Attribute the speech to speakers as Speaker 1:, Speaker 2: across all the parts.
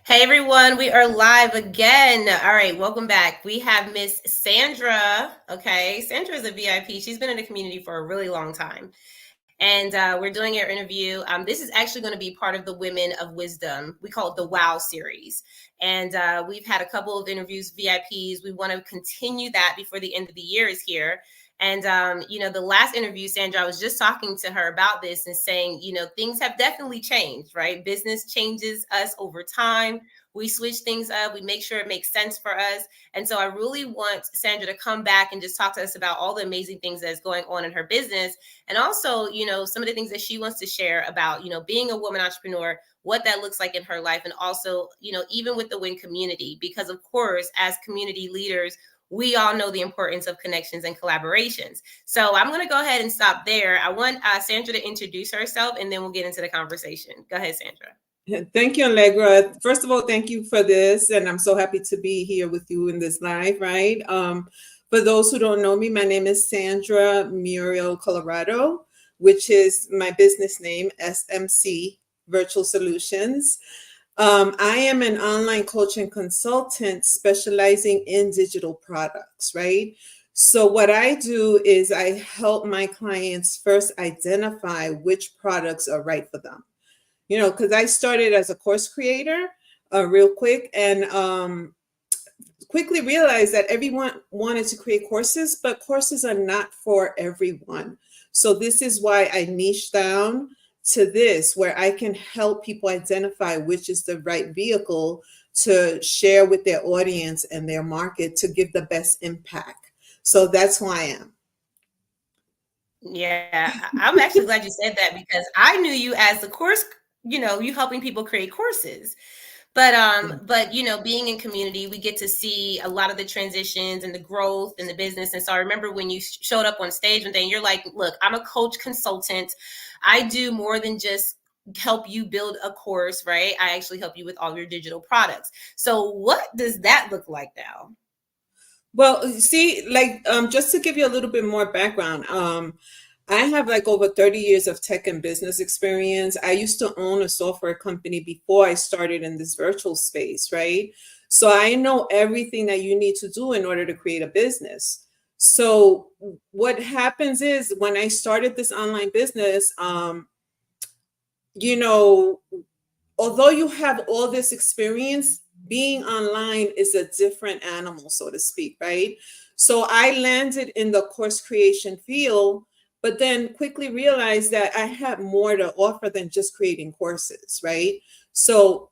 Speaker 1: Hey everyone, we are live again. All right, welcome back. We have Miss Sandra. Okay, Sandra is a VIP. She's been in the community for a really long time. And we're doing our interview. This is actually going to be part of the Women of Wisdom. We call it the WOW series. And we've had a couple of interviews, VIPs. We want to continue that before the end of the year is here. And, the last interview, Sandra, I was just talking to her about this and saying, things have definitely changed, right? Business changes us over time. We switch things up. We make sure it makes sense for us. And so I really want Sandra to come back and just talk to us about all the amazing things that's going on in her business. And also, some of the things that she wants to share about, being a woman entrepreneur, what that looks like in her life. And also, even with the W.I.N community, because of course, as community leaders, we all know the importance of connections and collaborations. So I'm going to go ahead and stop there. I want Sandra to introduce herself and then we'll get into the conversation. Go ahead, Sandra.
Speaker 2: Thank you, Allegra. First of all, thank you for this. And I'm so happy to be here with you in this live, right? For those who don't know me, my name is Sandra Muriel Colorado, which is my business name, SMC Virtual Solutions. I am an online coaching consultant specializing in digital products, right? So what I do is I help my clients first identify which products are right for them. Because I started as a course creator real quick and quickly realized that everyone wanted to create courses, but courses are not for everyone. So this is why I niche down to this, where I can help people identify which is the right vehicle to share with their audience and their market to give the best impact. So that's who I am.
Speaker 1: Yeah, I'm actually glad you said that because I knew you as the course, you helping people create courses. But being in community, we get to see a lot of the transitions and the growth in the business. And so I remember when you showed up on stage one day and you're like, look, I'm a coach consultant. I do more than just help you build a course, right? I actually help you with all your digital products. So what does that look like now?
Speaker 2: Well, see, just to give you a little bit more background, I have like over 30 years of tech and business experience. I used to own a software company before I started in this virtual space, right? So I know everything that you need to do in order to create a business. So what happens is when I started this online business, you know, although you have all this experience, being online is a different animal, so to speak, right? So I landed in the course creation field, but then quickly realized that I had more to offer than just creating courses, right? So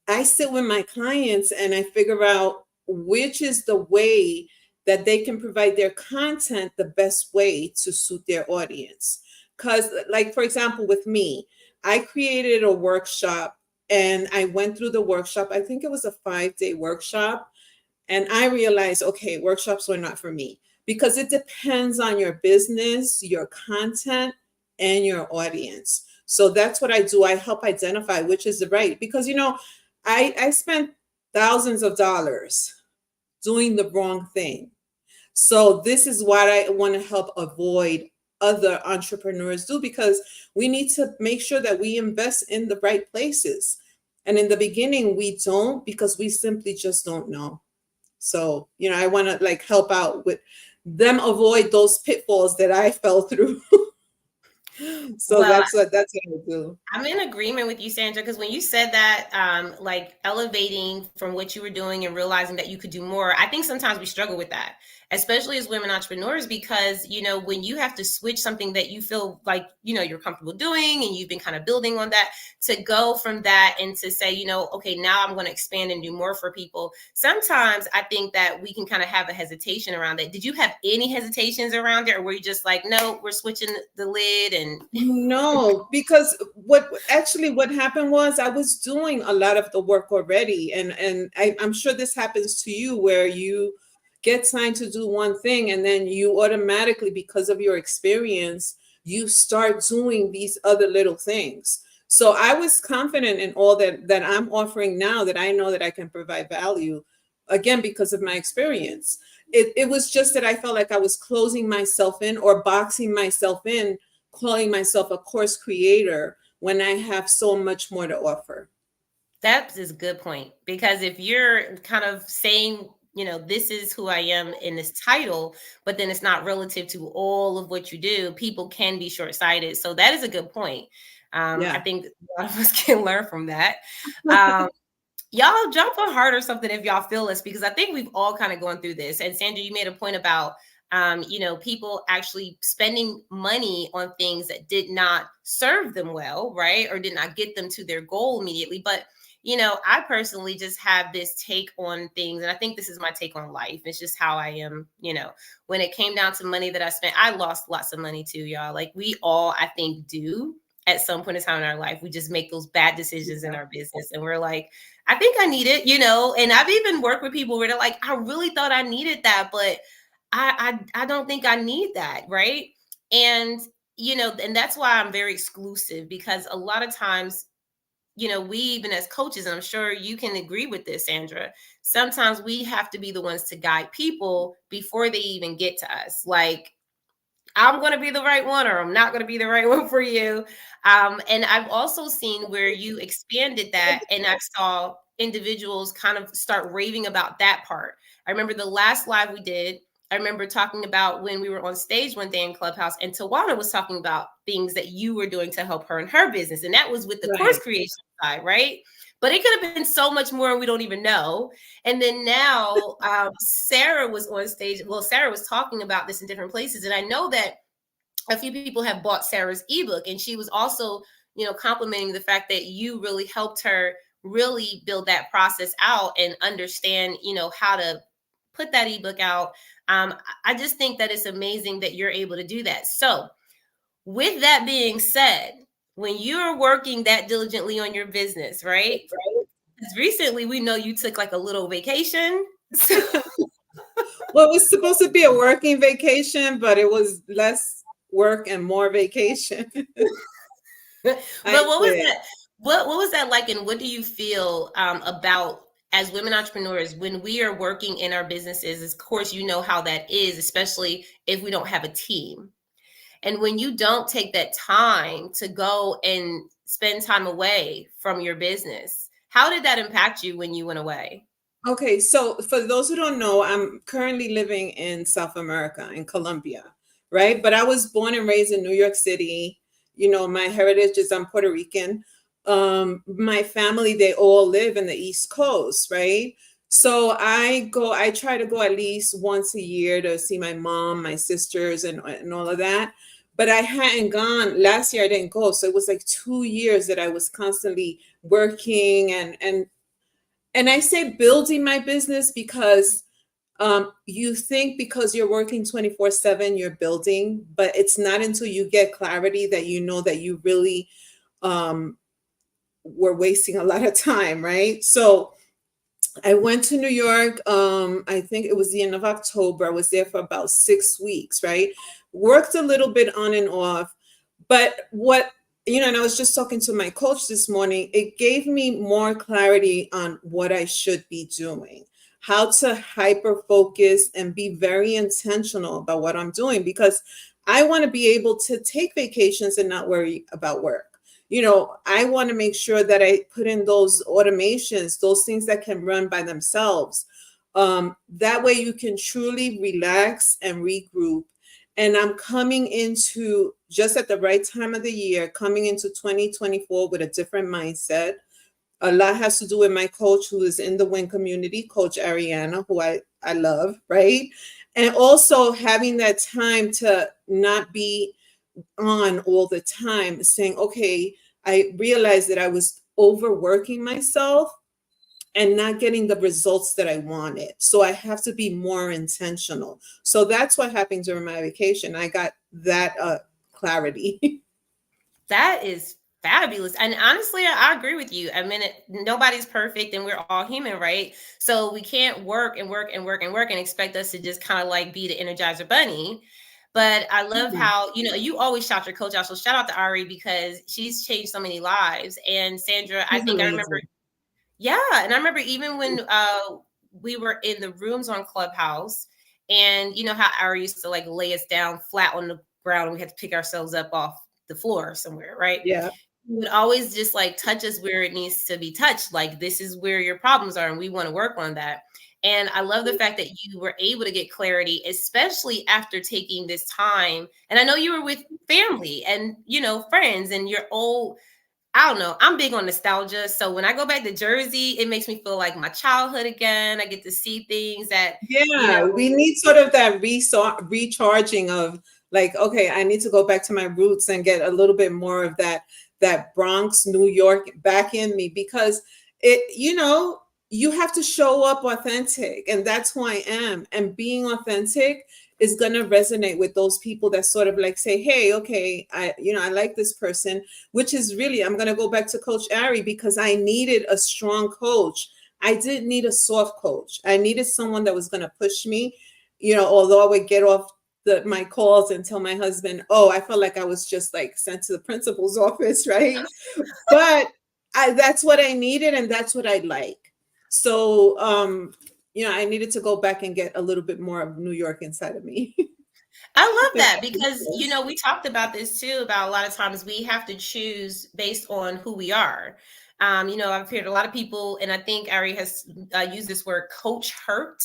Speaker 2: I sit with my clients and I figure out which is the way that they can provide their content the best way to suit their audience. Because, like, for example, with me, I created a workshop and I went through the workshop. I think it was a 5-day workshop. And I realized, okay, workshops were not for me because it depends on your business, your content, and your audience. So that's what I do. I help identify which is the right, because, I spent thousands of dollars doing the wrong thing. So this is what I want to help avoid other entrepreneurs do, because we need to make sure that we invest in the right places. And in the beginning, we don't, because we simply just don't know. So, I want to help out with them avoid those pitfalls that I fell through. So
Speaker 1: Well,
Speaker 2: that's what I do.
Speaker 1: I'm in agreement with you, Sandra, because when you said that, elevating from what you were doing and realizing that you could do more, I think sometimes we struggle with that, especially as women entrepreneurs, because, when you have to switch something that you feel like, you're comfortable doing and you've been kind of building on that, to go from that and to say, okay, now I'm going to expand and do more for people. Sometimes I think that we can kind of have a hesitation around that. Did you have any hesitations around it, or were you just like, no, we're switching the lid? And
Speaker 2: No, because what happened was I was doing a lot of the work already, and I'm sure this happens to you, where you get signed to do one thing and then you automatically, because of your experience, you start doing these other little things. So I was confident in all that I'm offering now, that I know that I can provide value, again, because of my experience. It was just that I felt like I was closing myself in or boxing myself in, calling myself a course creator when I have so much more to offer.
Speaker 1: That is a good point, because if you're kind of saying, this is who I am in this title, but then it's not relative to all of what you do, people can be short sighted. So that is a good point. I
Speaker 2: Yeah.
Speaker 1: think a lot of us can learn from that. Um, y'all jump on heart or something if y'all feel this, because I think we've all kind of gone through this. And Sandra, you made a point about people actually spending money on things that did not serve them well, right? Or did not get them to their goal immediately. But I personally just have this take on things, and I think this is my take on life. It's just how I am, when it came down to money that I spent, I lost lots of money too, y'all. Like we all, I think, do at some point in time in our life. We just make those bad decisions in our business, and we're like, I think I need it, and I've even worked with people where they're like, I really thought I needed that, but I don't think I need that, right? And and that's why I'm very exclusive, because a lot of times, we even as coaches, and I'm sure you can agree with this, Sandra, sometimes we have to be the ones to guide people before they even get to us. Like, I'm going to be the right one, or I'm not going to be the right one for you. And I've also seen where you expanded that, and I saw individuals kind of start raving about that part. I remember the last live we did. I remember talking about when we were on stage one day in Clubhouse, and Tawana was talking about things that you were doing to help her in her business. And that was with the course
Speaker 2: Right.
Speaker 1: creation side, right? But it could have been so much more, we don't even know. And then now Sarah was on stage. Well, Sarah was talking about this in different places. And I know that a few people have bought Sarah's ebook. And she was also, complimenting the fact that you really helped her really build that process out and understand, how to put that ebook out. I just think that it's amazing that you're able to do that. So, with that being said, when you're working that diligently on your business, right? Recently, we know you took like a little vacation. So,
Speaker 2: Well, it was supposed to be a working vacation, but it was less work and more vacation.
Speaker 1: but
Speaker 2: I
Speaker 1: what was
Speaker 2: did.
Speaker 1: that? What was that like, and what do you feel about as women entrepreneurs when we are working in our businesses? Of course, you know how that is, especially if we don't have a team. And when you don't take that time to go and spend time away from your business, how did that impact you when you went away?
Speaker 2: Okay, so for those who don't know, I'm currently living in South America, in Colombia, right? But I was born and raised in New York City. You know, my heritage is I'm Puerto Rican. My family, they all live in the East Coast, right? So I try to go at least once a year to see my mom, my sisters, and all of that. But I hadn't gone last year, I didn't go. So it was like 2 years that I was constantly working and I say building my business because you think because you're working 24/7, you're building, but it's not until you get clarity that you know that you really um, were wasting a lot of time, right? So I went to New York. I think it was the end of October. I was there for about 6 weeks, right? Worked a little bit on and off. But and I was just talking to my coach this morning, it gave me more clarity on what I should be doing, how to hyper focus and be very intentional about what I'm doing because I want to be able to take vacations and not worry about work. I want to make sure that I put in those automations, those things that can run by themselves. That way you can truly relax and regroup. And I'm coming into just at the right time of the year, coming into 2024 with a different mindset. A lot has to do with my coach who is in the W.I.N community, Coach Ariana, who I love, right? And also having that time to not be on all the time saying, okay, I realized that I was overworking myself and not getting the results that I wanted. So I have to be more intentional. So that's what happened during my vacation. I got that clarity.
Speaker 1: That is fabulous. And honestly, I agree with you. I mean, nobody's perfect and we're all human, right? So we can't work and work and work and work and expect us to just kind of like be the Energizer Bunny. But I love
Speaker 2: Mhm.
Speaker 1: how, you always shout your coach out. So shout out to Ari because she's changed so many lives. And Sandra, I
Speaker 2: He's
Speaker 1: think I remember,
Speaker 2: amazing.
Speaker 1: yeah. And I remember even when we were in the rooms on Clubhouse, and you know how Ari used to like lay us down flat on the ground and we had to pick ourselves up off the floor somewhere, right?
Speaker 2: Yeah.
Speaker 1: would always just like touch us where it needs to be touched. Like, this is where your problems are, and we want to work on that. And I love the fact that you were able to get clarity, especially after taking this time. And I know you were with family and, friends and your old, I don't know. I'm big on nostalgia. So when I go back to Jersey, it makes me feel like my childhood again. I get to see things that,
Speaker 2: Yeah, we need sort of that recharging of like, okay, I need to go back to my roots and get a little bit more of that Bronx, New York back in me, because you have to show up authentic, and that's who I am. And being authentic is going to resonate with those people that sort of like say, hey, okay, I like this person, which is really, I'm going to go back to Coach Ari, because I needed a strong coach. I didn't need a soft coach. I needed someone that was going to push me, although I would get off my calls and tell my husband, oh, I felt like I was just like sent to the principal's office, right? But that's what I needed, and that's what I like. So, I needed to go back and get a little bit more of New York inside of me.
Speaker 1: I love that, because, we talked about this too, about a lot of times we have to choose based on who we are. I've heard a lot of people, and I think Ari has used this word, coach hurt,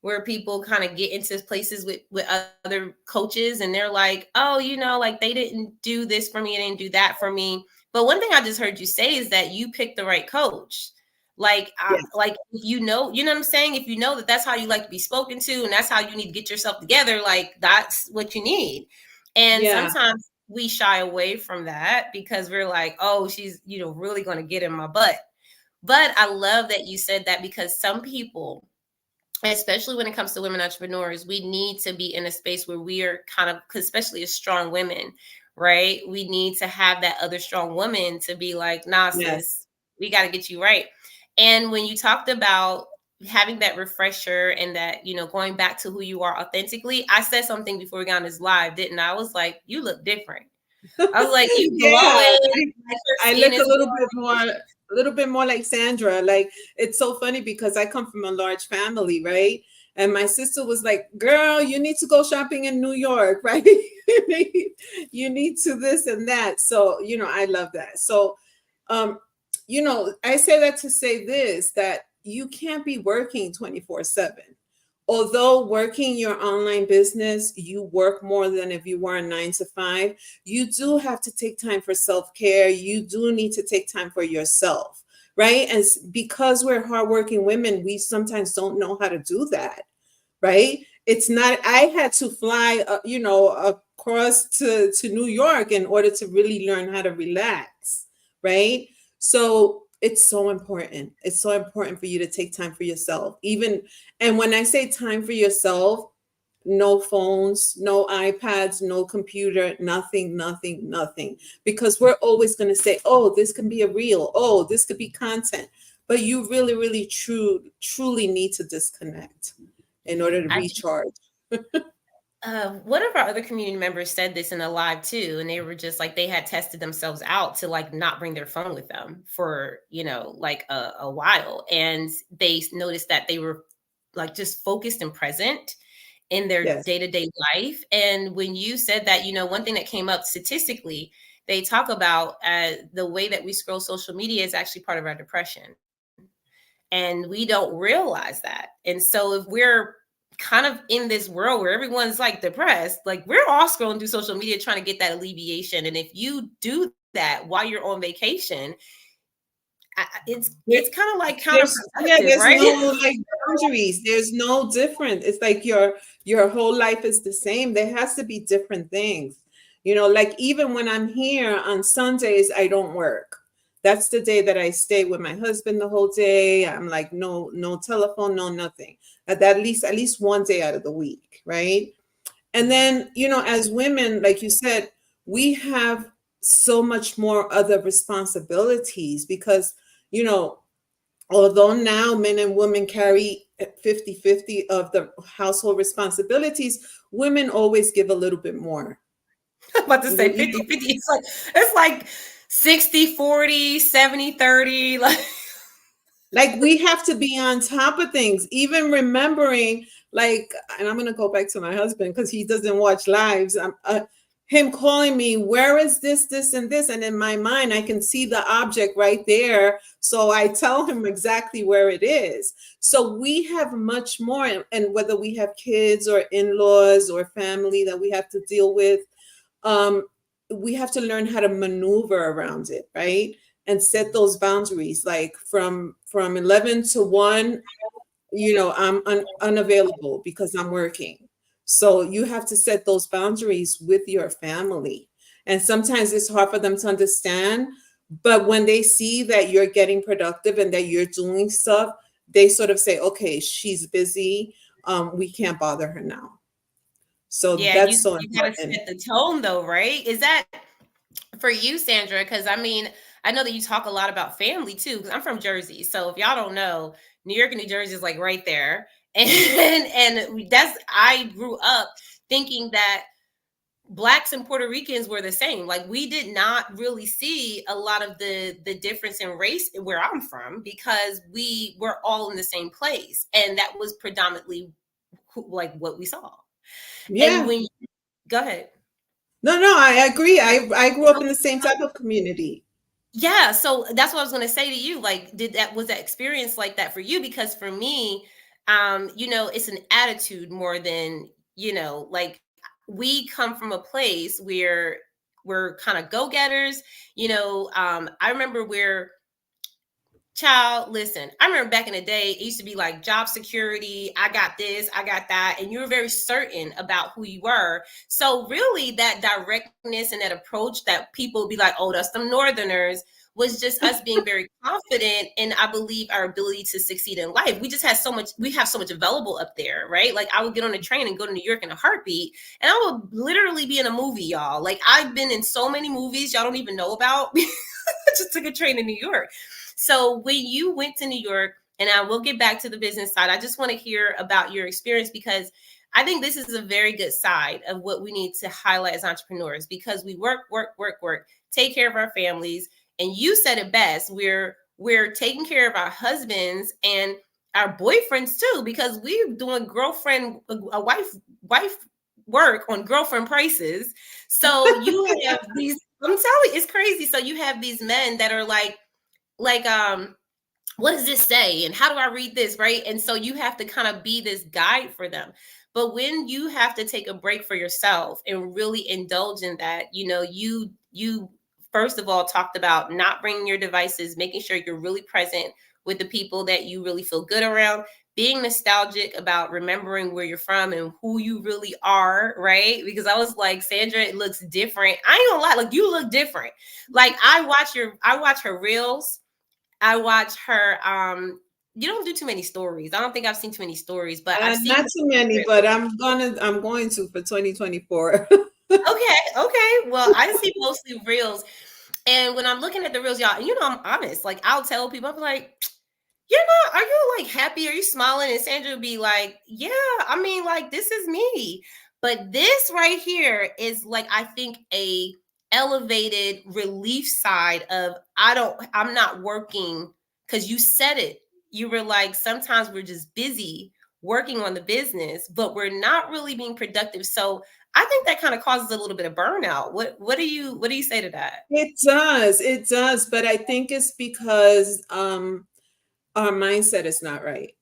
Speaker 1: where people kind of get into places with other coaches and they're like, oh, like they didn't do this for me, they didn't do that for me. But one thing I just heard you say is that you picked the right coach. Like,
Speaker 2: Yes.
Speaker 1: like if you know what I'm saying? If you know that that's how you like to be spoken to and that's how you need to get yourself together, like that's what you need. And
Speaker 2: Yeah.
Speaker 1: sometimes we shy away from that because we're like, oh, she's, really going to get in my butt. But I love that you said that, because some people, especially when it comes to women entrepreneurs, we need to be in a space where we are kind of, especially as strong women, right? We need to have that other strong woman to be like, nah,
Speaker 2: Yes.
Speaker 1: sis, we got to get you right. And when you talked about having that refresher and that, going back to who you are authentically, I said something before we got on this live, didn't I? I was like, you look different. I was like, you
Speaker 2: Yeah,
Speaker 1: glowing.
Speaker 2: I look a little bit more like Sandra. Like, it's so funny because I come from a large family, right? And my sister was like, girl, you need to go shopping in New York, right? You need to this and that. So, I love that. So, um, I say that to say this, that you can't be working 24/7. Although working your online business, you work more than if you were a 9 to 5, you do have to take time for self-care. You do need to take time for yourself, right? And because we're hardworking women, we sometimes don't know how to do that, right? It's not, I had to fly, across to New York in order to really learn how to relax, right? So it's so important. It's so important for you to take time for yourself. And when I say time for yourself, no phones, no iPads, no computer, nothing, nothing, nothing. Because we're always going to say, oh, this can be a reel. Oh, this could be content. But you really, really, truly need to disconnect in order to recharge.
Speaker 1: One of our other community members said this in a live too, and they were just like, they had tested themselves out to like not bring their phone with them for like a while, and they noticed that they were like just focused and present in their
Speaker 2: Yes.
Speaker 1: day-to-day life. And when you said that, one thing that came up statistically, they talk about the way that we scroll social media is actually part of our depression, and we don't realize that. And so if we're kind of in this world where everyone's like depressed, like we're all scrolling through social media trying to get that alleviation. And if you do that while you're on vacation, it's kind of like counterproductive,
Speaker 2: There's
Speaker 1: right?
Speaker 2: no like boundaries. There's no different. It's like your whole life is the same. There has to be different things. Like even when I'm here on Sundays, I don't work. That's the day that I stay with my husband the whole day. I'm like, no telephone, no nothing. At least one day out of the week, right? And then, as women, like you said, we have so much more other responsibilities because, although now men and women carry 50-50 of the household responsibilities, women always give a little bit more.
Speaker 1: I'm about to say 50-50. It's like 60-40, 70-30.
Speaker 2: Like we have to be on top of things, even remembering, like, and I'm going to go back to my husband because he doesn't watch lives. him calling me, where is this, this, and this? And in my mind, I can see the object right there. So I tell him exactly where it is. So we have much more, and whether we have kids or in-laws or family that we have to deal with, um, we have to learn how to maneuver around it, right? And set those boundaries. Like from 11 to 1, I'm unavailable because I'm working. So you have to set those boundaries with your family. And sometimes it's hard for them to understand, but when they see that you're getting productive and that you're doing stuff, they sort of say, okay, she's busy. We can't bother her now. So
Speaker 1: Yeah,
Speaker 2: that's so
Speaker 1: you gotta
Speaker 2: important.
Speaker 1: set the tone though, right? Is that for you, Sandra? Because I mean, I know that you talk a lot about family too. Because I'm from Jersey, so if y'all don't know, New York and New Jersey is like right there, and that's I grew up thinking that Blacks and Puerto Ricans were the same. Like we did not really see a lot of the difference in race where I'm from because we were all in the same place, and that was predominantly like what we saw. And
Speaker 2: Yeah.
Speaker 1: when go ahead.
Speaker 2: No, I agree. I grew up in the same type of community.
Speaker 1: Yeah, so that's what I was gonna say to you. Like, did that was that experience like that for you? Because for me, it's an attitude more than, like we come from a place where we're kind of go-getters. I remember where Child, listen, I remember back in the day, it used to be like job security. I got this, I got that. And you were very certain about who you were. So, really, that directness and that approach that people would be like, oh, that's them Northerners, was just us being very confident in, I believe, our ability to succeed in life. We just had so much, we have so much available up there, right? Like, I would get on a train and go to New York in a heartbeat, and I would literally be in a movie, y'all. Like, I've been in so many movies y'all don't even know about. I just took a train to New York. So when you went to New York, and I will get back to the business side, I just want to hear about your experience because I think this is a very good side of what we need to highlight as entrepreneurs because we work, work, work, work, take care of our families. And you said it best. We're taking care of our husbands and our boyfriends too, because we're doing girlfriend, a wife work on girlfriend prices. So you have these, I'm telling you, it's crazy. So you have these men that are like what does this say and how do I read this, right? And so you have to kind of be this guide for them. But when you have to take a break for yourself and really indulge in that, you first of all talked about not bringing your devices, making sure you're really present with the people that you really feel good around, being nostalgic about remembering where you're from and who you really are, right? Because I was like, Sandra, it looks different. I ain't gonna lie, like you look different. Like I watch her reels. I watch her. You don't do too many stories. I don't think I've seen too many stories, but I've seen.
Speaker 2: Not too many, but I'm going to for 2024.
Speaker 1: Okay, okay. Well, I see mostly reels, and when I'm looking at the reels, y'all, and I'm honest. Like I'll tell people, I'm like, are you like happy? Are you smiling? And Sandra would be like, yeah, I mean, like, this is me. But this right here is like, I think a elevated relief side of I'm not working because you said it. You were like, sometimes we're just busy working on the business, but we're not really being productive. So I think that kind of causes a little bit of burnout. What do you say to that?
Speaker 2: It does, but I think it's because our mindset is not right.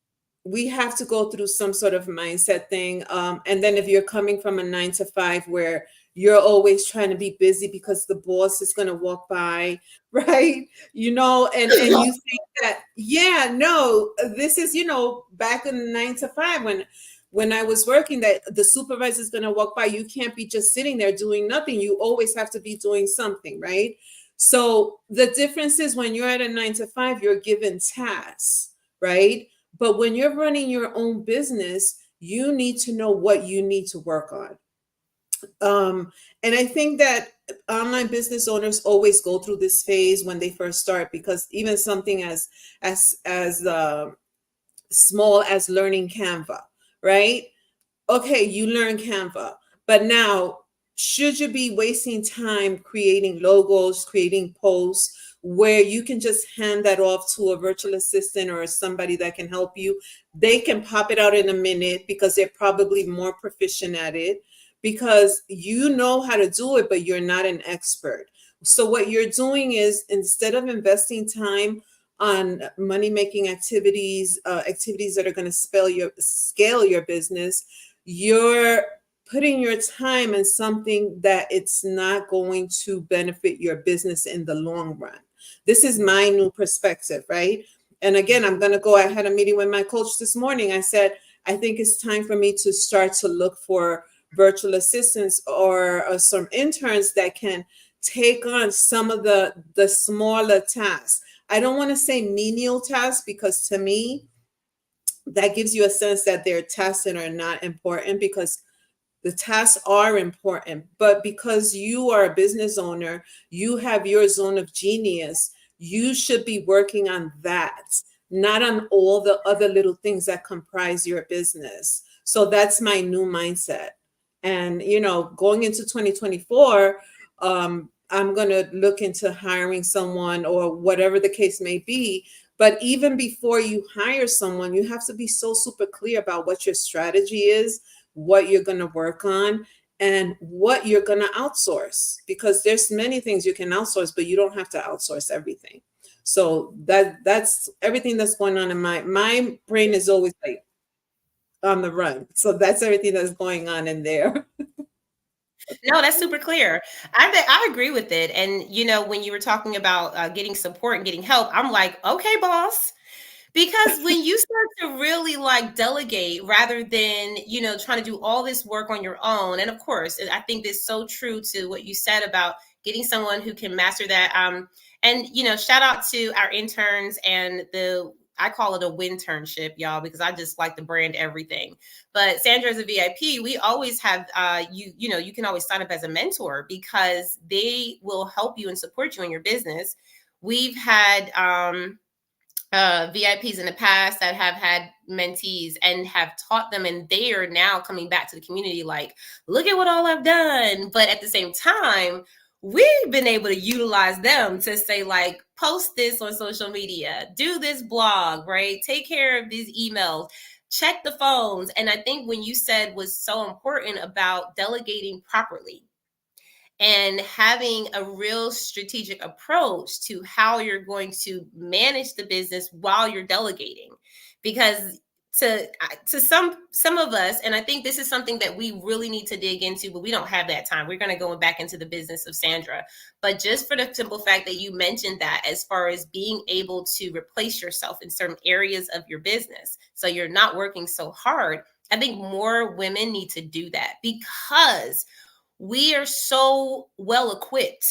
Speaker 2: We have to go through some sort of mindset thing. And then if you're coming from a 9 to 5 where you're always trying to be busy because the boss is going to walk by, right? And you think that, yeah, no, this is, back in the 9 to 5 when I was working, that the supervisor is going to walk by. You can't be just sitting there doing nothing. You always have to be doing something, right? So the difference is when you're at a 9 to 5, you're given tasks, right? But when you're running your own business, you need to know what you need to work on. And I think that online business owners always go through this phase when they first start, because even something as small as learning Canva, right? Okay, you learn Canva, but now should you be wasting time creating logos, creating posts where you can just hand that off to a virtual assistant or somebody that can help you? They can pop it out in a minute because they're probably more proficient at it. because you know how to do it, but you're not an expert. So what you're doing is, instead of investing time on money making activities, activities that are going to scale your business, you're putting your time in something that it's not going to benefit your business in the long run. This is my new perspective, right? And again, I had a meeting with my coach this morning. I said, I think it's time for me to start to look for virtual assistants or some interns that can take on some of the smaller tasks. I don't want to say menial tasks, because to me, that gives you a sense that they're tasks that are not important, because the tasks are important, but because you are a business owner, you have your zone of genius. You should be working on that, not on all the other little things that comprise your business. So that's my new mindset. And, going into 2024, I'm going to look into hiring someone or whatever the case may be. But even before you hire someone, you have to be so super clear about what your strategy is, what you're going to work on, and what you're going to outsource, because there's many things you can outsource, but you don't have to outsource everything. So that's everything that's going on in my brain is always like on the run. So that's everything that's going on in there.
Speaker 1: No, that's super clear. I agree with it. And when you were talking about getting support and getting help, I'm like, okay, boss. Because when you start to really like delegate rather than, trying to do all this work on your own, and of course, I think this is so true to what you said about getting someone who can master that. And shout out to our interns and I call it a WIN-ternship, y'all, because I just like to brand everything. But Sandra is a VIP. We always have you can always sign up as a mentor because they will help you and support you in your business. We've had VIPs in the past that have had mentees and have taught them, and they are now coming back to the community like, look at what all I've done. But at the same time, we've been able to utilize them to say like, post this on social media, do this blog, right? Take care of these emails, check the phones. And I think when you said was so important about delegating properly and having a real strategic approach to how you're going to manage the business while you're delegating, because to some of us, and I think this is something that we really need to dig into, but we don't have that time. We're going to go back into the business of Sandra, but just for the simple fact that you mentioned that, as far as being able to replace yourself in certain areas of your business so you're not working so hard, I think more women need to do that, because we are so well equipped.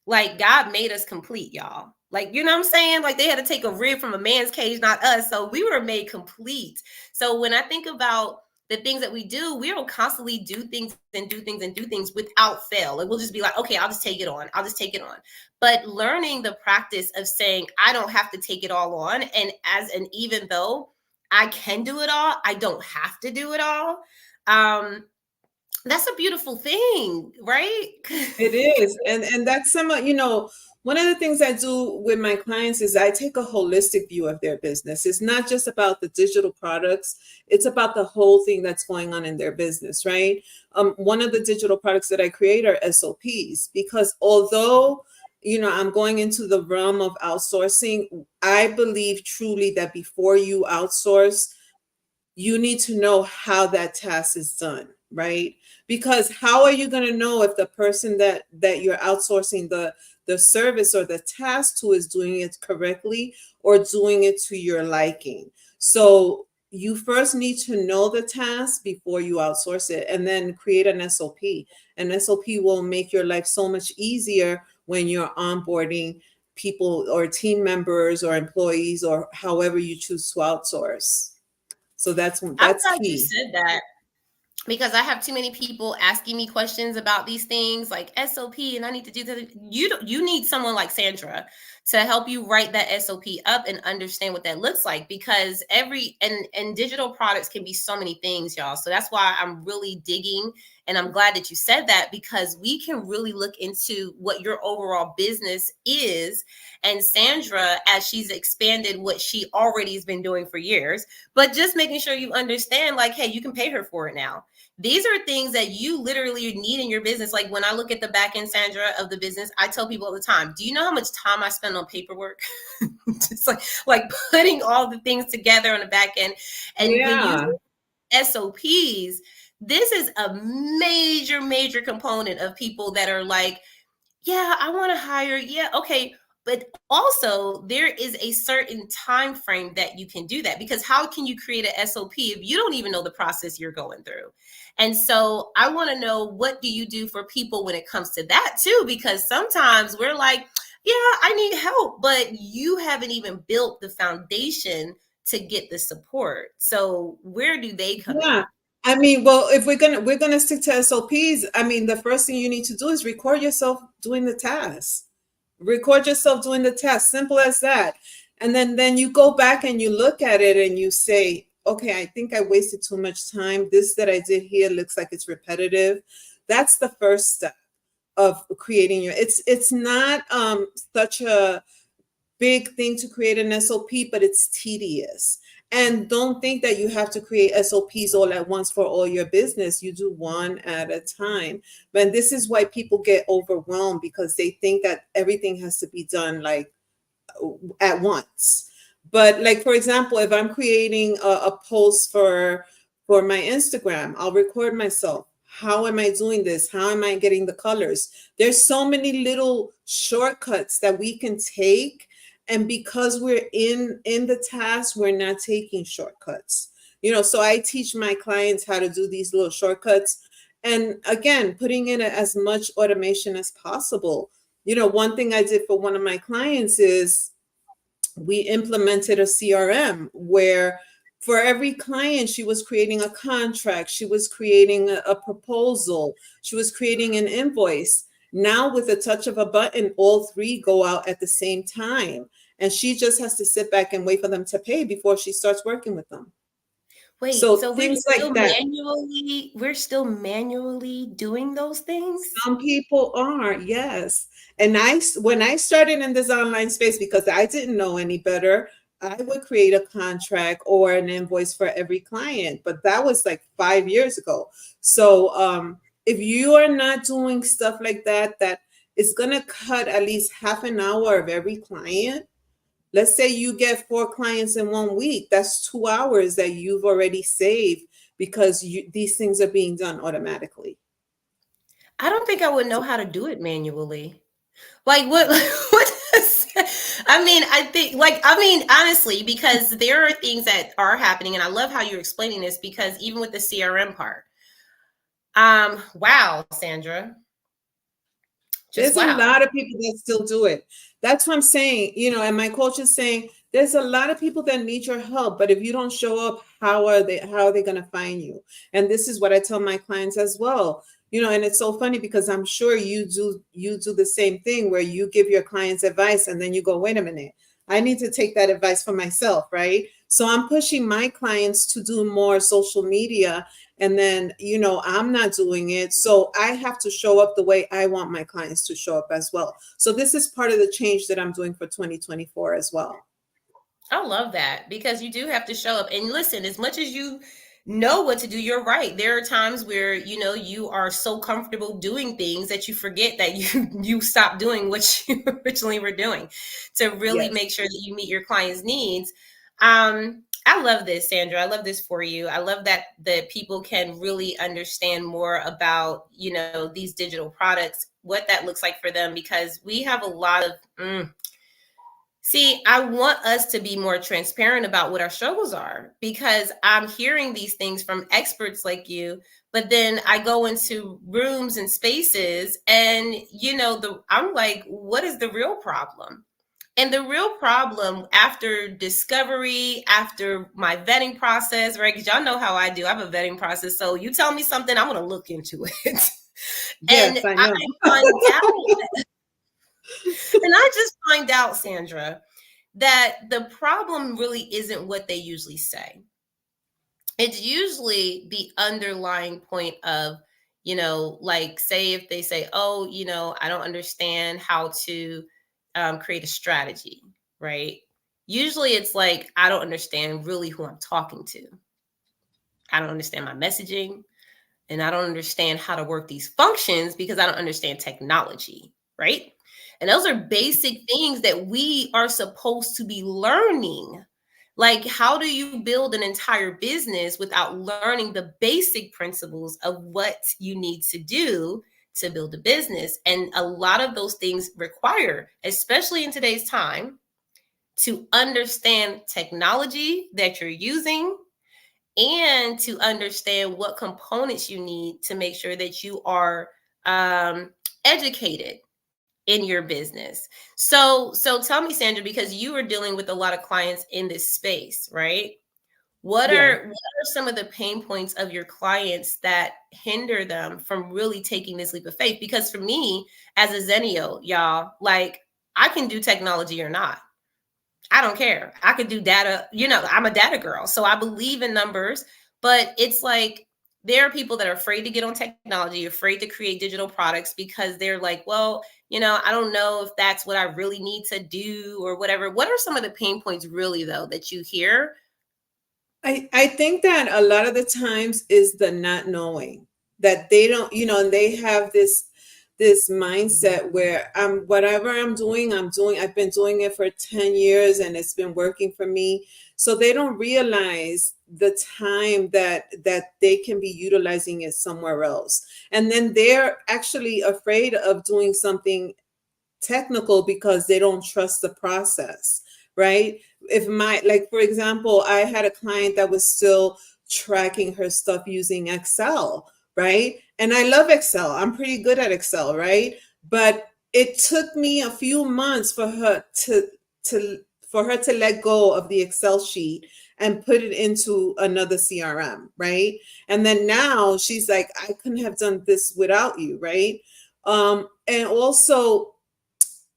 Speaker 1: Like, God made us complete, y'all. Like, you know what I'm saying? Like, they had to take a rib from a man's cage, not us. So we were made complete. So when I think about the things that we do, we don't constantly do things and do things and do things without fail. Like, we'll just be like, okay, I'll just take it on. I'll just take it on. But learning the practice of saying, I don't have to take it all on. And even though I can do it all, I don't have to do it all. That's a beautiful thing, right?
Speaker 2: It is. And that's one of the things I do with my clients is I take a holistic view of their business. It's not just about the digital products, it's about the whole thing that's going on in their business, right? One of the digital products that I create are SOPs, because although I'm going into the realm of outsourcing, I believe truly that before you outsource, you need to know how that task is done, right? Because how are you going to know if the person that you're outsourcing the service or the task to is doing it correctly or doing it to your liking? So you first need to know the task before you outsource it, and then create an SOP. An SOP will make your life so much easier when you're onboarding people or team members or employees or however you choose to outsource. So that's
Speaker 1: I'm glad you
Speaker 2: key.
Speaker 1: said that, because I have too many people asking me questions about these things like SOP, and I need to do that. You need someone like Sandra to help you write that SOP up and understand what that looks like, because and digital products can be so many things, y'all. So that's why I'm really digging And I'm glad that you said that, because we can really look into what your overall business is. And Sandra, as she's expanded what she already has been doing for years, but just making sure you understand, like, hey, you can pay her for it now. These are things that you literally need in your business. Like when I look at the back end, Sandra, of the business, I tell people all the time, do you know how much time I spend on paperwork? Just like putting all the things together on the back end. And when you
Speaker 2: Yeah.
Speaker 1: SOPs, this is a major component of people that are like, yeah, I want to hire. Yeah, okay. But also there is a certain time frame that you can do that, because how can you create an SOP if you don't even know the process you're going through? And so I want to know, what do you do for people when it comes to that too? Because sometimes we're like, yeah, I need help, but you haven't even built the foundation to get the support. So where do they come
Speaker 2: Yeah.
Speaker 1: in?
Speaker 2: I mean, well, if we're gonna stick to SOPs, I mean, the first thing you need to do is record yourself doing the task. Record yourself doing the task. Simple as that. And then you go back and you look at it and you say, okay, I think I wasted too much time. This that I did here looks like it's repetitive. That's the first step of creating your, it's not such a big thing to create an SOP, but it's tedious. And don't think that you have to create SOPs all at once for all your business. You do one at a time. But this is why people get overwhelmed, because they think that everything has to be done like at once. But like for example, if I'm creating a post for my Instagram, I'll record myself. How am I doing this? How am I getting the colors? There's so many little shortcuts that we can take, and because we're in the task, we're not taking shortcuts. So I teach my clients how to do these little shortcuts, and again, putting in as much automation as possible. One thing I did for one of my clients is we implemented a CRM where for every client, she was creating a contract, she was creating a proposal, she was creating an invoice. Now, with a touch of a button, all three go out at the same time. And she just has to sit back and wait for them to pay before she starts working with them.
Speaker 1: Wait,
Speaker 2: So
Speaker 1: so
Speaker 2: things like that.
Speaker 1: we're still manually doing those things?
Speaker 2: Some people are, yes. And when I started in this online space, because I didn't know any better, I would create a contract or an invoice for every client. But that was like 5 years ago. So if you are not doing stuff like that, that is going to cut at least half an hour of every client. Let's say you get 4 clients in 1 week. That's 2 hours that you've already saved because these things are being done automatically.
Speaker 1: I don't think I would know how to do it manually. Like what what I mean, I think, like, I mean, honestly, because there are things that are happening, and I love how you're explaining this, because even with the CRM part, wow, Sandra, just
Speaker 2: There's a
Speaker 1: wow.
Speaker 2: lot of people that still do it. That's what I'm saying. And my coach is saying there's a lot of people that need your help, but if you don't show up, how are they going to find you? And this is what I tell my clients as well. And it's so funny because I'm sure you do the same thing where you give your clients advice and then you go, wait a minute, I need to take that advice for myself, right? So I'm pushing my clients to do more social media, and then I'm not doing it, so I have to show up the way I want my clients to show up as well. So this is part of the change that I'm doing for 2024 as well.
Speaker 1: I love that, because you do have to show up. And listen, as much as you know what to do, you're right. There are times where, you are so comfortable doing things that you forget that you stop doing what you originally were doing, to really
Speaker 2: Yes.
Speaker 1: make sure that you meet your clients' needs. I love this, Sandra. I love this for you. I love that people can really understand more about, these digital products, what that looks like for them, because we have a lot of see, I want us to be more transparent about what our struggles are, because I'm hearing these things from experts like you, but then I go into rooms and spaces and I'm like, what is the real problem? And the real problem, after discovery, after my vetting process, right? Because y'all know how I do. I have a vetting process. So you tell me something, I'm going to look into it. And
Speaker 2: Yes, I
Speaker 1: I
Speaker 2: know.
Speaker 1: find out, and I just find out, Sandra, that the problem really isn't what they usually say. It's usually the underlying point of, like say if they say, oh, I don't understand how to create a strategy, right? Usually it's like, I don't understand really who I'm talking to. I don't understand my messaging, and I don't understand how to work these functions because I don't understand technology, right? And those are basic things that we are supposed to be learning. Like, how do you build an entire business without learning the basic principles of what you need to do to build a business? And a lot of those things require, especially in today's time, to understand technology that you're using and to understand what components you need to make sure that you are educated in your business. So tell me, Sandra, because you are dealing with a lot of clients in this space, right?
Speaker 2: Yeah.
Speaker 1: What are some of the pain points of your clients that hinder them from really taking this leap of faith? Because for me, as a Zennial, y'all, like, I can do technology or not. I don't care. I could do data. I'm a data girl. So I believe in numbers, but it's like there are people that are afraid to get on technology, afraid to create digital products because they're like, well, I don't know if that's what I really need to do or whatever. What are some of the pain points really though that you hear?
Speaker 2: I think that a lot of the times is the not knowing that they don't, and they have this mindset where whatever I'm doing, I've been doing it for 10 years and it's been working for me. So they don't realize the time that they can be utilizing it somewhere else. And then they're actually afraid of doing something technical because they don't trust the process, right? If like for example, I had a client that was still tracking her stuff using Excel, right? And I love Excel. I'm pretty good at Excel, right? But it took me a few months for her to let go of the Excel sheet and put it into another CRM, right? And then now she's like, I couldn't have done this without you, right? And also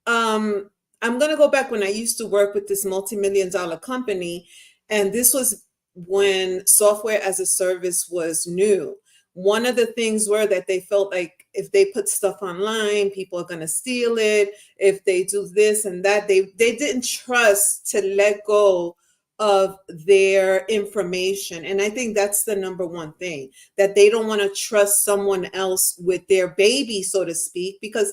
Speaker 2: um, I'm going to go back when I used to work with this multi-million dollar company, and this was when software as a service was new. One of the things were that they felt like if they put stuff online, people are going to steal it. If they do this and that, they didn't trust to let go of their information. And I think that's the number one thing, that they don't want to trust someone else with their baby, so to speak, because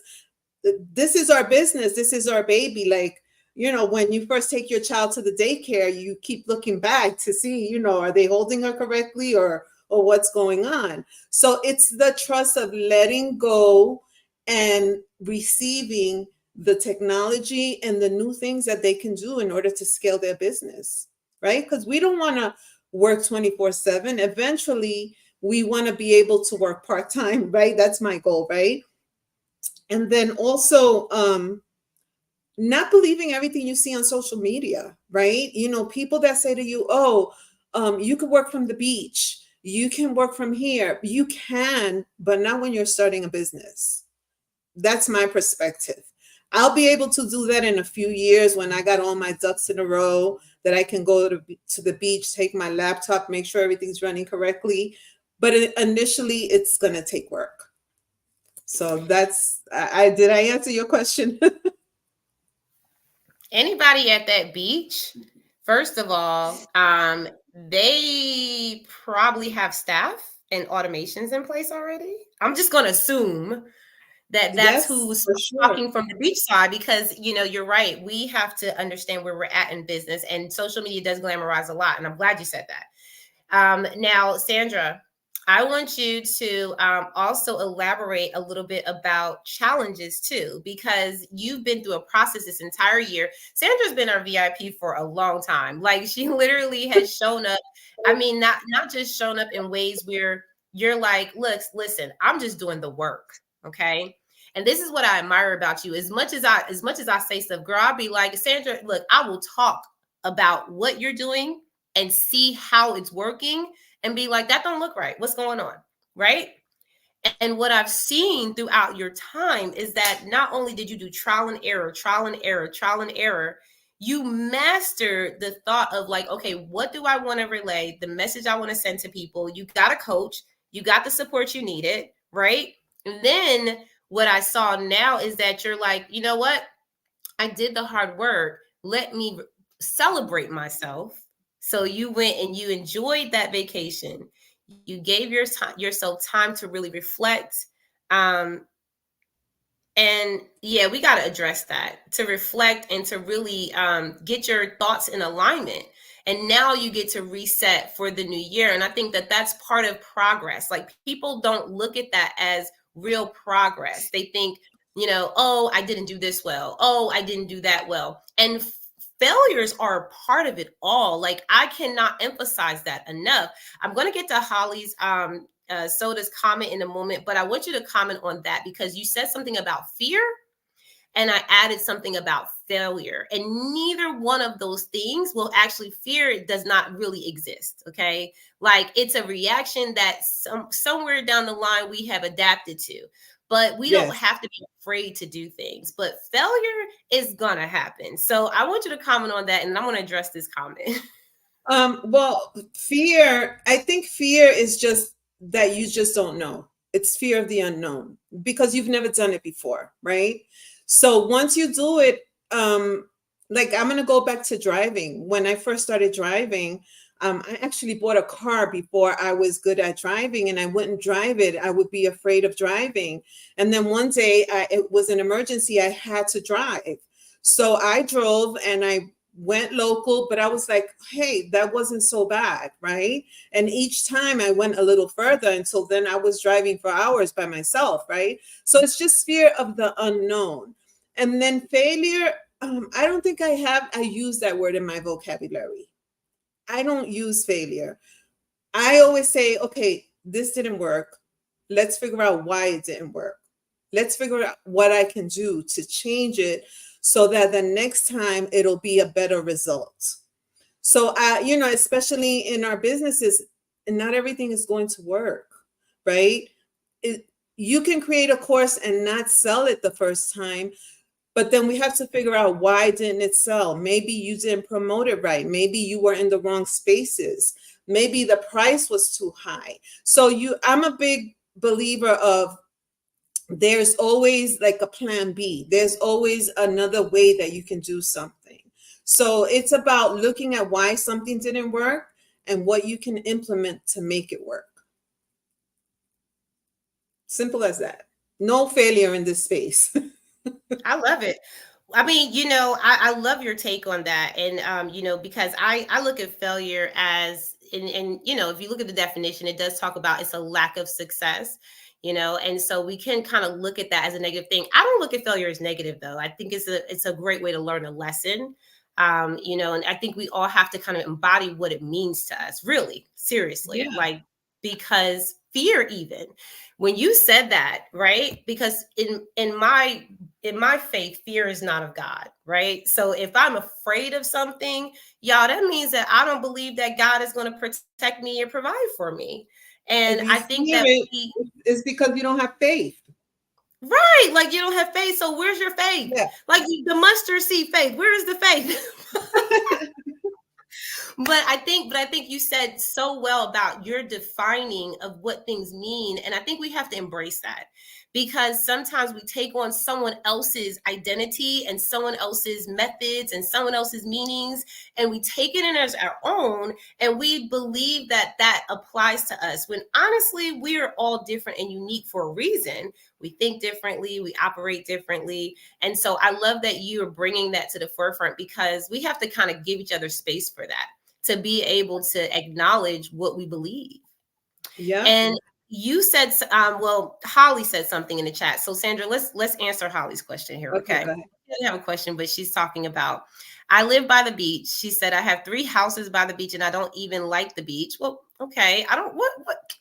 Speaker 2: this is our business, this is our baby. Like, when you first take your child to the daycare, you keep looking back to see, are they holding her correctly, or what's going on. So it's the trust of letting go and receiving the technology and the new things that they can do in order to scale their business, right? Because we don't want to work 24/7. Eventually we want to be able to work part-time, right? That's my goal, right? And then also not believing everything you see on social media, right? People that say to you, oh, you can work from the beach, you can work from here. You can, but not when you're starting a business. That's my perspective. I'll be able to do that in a few years when I got all my ducks in a row, that I can go to the beach, take my laptop, make sure everything's running correctly. But initially it's going to take work. So that's, did I answer your question?
Speaker 1: Anybody at that beach, first of all, they probably have staff and automations in place already. I'm just going to assume that that's
Speaker 2: Yes,
Speaker 1: who's
Speaker 2: for sure.
Speaker 1: talking from the beach side, because you're right, we have to understand where we're at in business, and social media does glamorize a lot, and I'm glad you said that. Now, Sandra, I want you to also elaborate a little bit about challenges too, because you've been through a process this entire year. Sandra's been our VIP for a long time. Like, she literally has shown up. I mean, not just shown up in ways where you're like, look, listen, I'm just doing the work. Okay. And this is what I admire about you. As much as I say stuff, girl, I'll be like, Sandra, look, I will talk about what you're doing and see how it's working and be like, that don't look right. What's going on? Right. And what I've seen throughout your time is that not only did you do trial and error, trial and error, trial and error, you mastered the thought of like, okay, what do I want to relay? The message I want to send to people. You got a coach, you got the support you needed, right? And then what I saw now is that you're like, you know what? I did the hard work. Let me celebrate myself. So you went and you enjoyed that vacation. You gave yourself time to really reflect. Um, and yeah, we got to address that, to reflect and to really get your thoughts in alignment. And now you get to reset for the new year. And I think that that's part of progress. Like, people don't look at that as real progress. They think, oh, I didn't do this well. Oh, I didn't do that well. And failures are a part of it all. Like, I cannot emphasize that enough. I'm going to get to Holly's Soda's comment in a moment, but I want you to comment on that, because you said something about fear and I added something about failure. And neither one of those things will actually, fear does not really exist. Okay. Like, it's a reaction that somewhere down the line we have adapted to, but we don't
Speaker 2: Yes.
Speaker 1: have to be afraid to do things. But failure is going to happen. So I want you to comment on that, and I'm going to address this comment.
Speaker 2: Well, fear, I think fear is just that you just don't know. It's fear of the unknown because you've never done it before, right? So once you do it, like I'm gonna go back to driving. When I first started driving, I actually bought a car before I was good at driving, and I wouldn't drive it. I would be afraid of driving. And then one day, it was an emergency. I had to drive. So I drove and I went local, but I was like, hey, that wasn't so bad, right? And each time I went a little further until then I was driving for hours by myself, right? So it's just fear of the unknown. And then failure, I don't think I use that word in my vocabulary. I don't use failure. I always say, okay, this didn't work. Let's figure out why it didn't work. Let's figure out what I can do to change it so that the next time it'll be a better result. So, especially in our businesses, not everything is going to work, right? You can create a course and not sell it the first time, but then we have to figure out, why didn't it sell? Maybe you didn't promote it right. Maybe you were in the wrong spaces. Maybe the price was too high. So I'm a big believer of, there's always like a plan B. There's always another way that you can do something. So it's about looking at why something didn't work and what you can implement to make it work. Simple as that. No failure in this space.
Speaker 1: I love it. I mean, I love your take on that. And, because I look at failure as, and, if you look at the definition, it does talk about it's a lack of success, and so we can kind of look at that as a negative thing. I don't look at failure as negative, though. I think it's a great way to learn a lesson. And I think we all have to kind of embody what it means to us, really, seriously,
Speaker 2: Yeah.
Speaker 1: like, because fear, even when you said that, right? Because in my faith, fear is not of God, right? So if I'm afraid of something, y'all, that means that I don't believe that God is going to protect me or provide for me.
Speaker 2: If
Speaker 1: And
Speaker 2: you
Speaker 1: I think
Speaker 2: fear
Speaker 1: that
Speaker 2: it, it's because you don't have faith.
Speaker 1: right, like, you don't have faith. So where's your faith?
Speaker 2: Yeah.
Speaker 1: Like, the mustard seed faith. Where is the faith? But I think you said so well about your defining of what things mean. And I think we have to embrace that, because sometimes we take on someone else's identity and someone else's methods and someone else's meanings, and we take it in as our own, and we believe that that applies to us, when honestly we are all different and unique for a reason. We think differently, we operate differently. And so I love that you are bringing that to the forefront, because we have to kind of give each other space for that, to be able to acknowledge what we believe.
Speaker 2: Yeah.
Speaker 1: And you said, well, Holly said something in the chat. So Sandra, let's answer Holly's question here,
Speaker 2: Okay,
Speaker 1: okay?
Speaker 2: go ahead.
Speaker 1: She didn't have a question, but she's talking about, I live by the beach. She said, I have 3 houses by the beach and I don't even like the beach. Well, okay. I don't, what,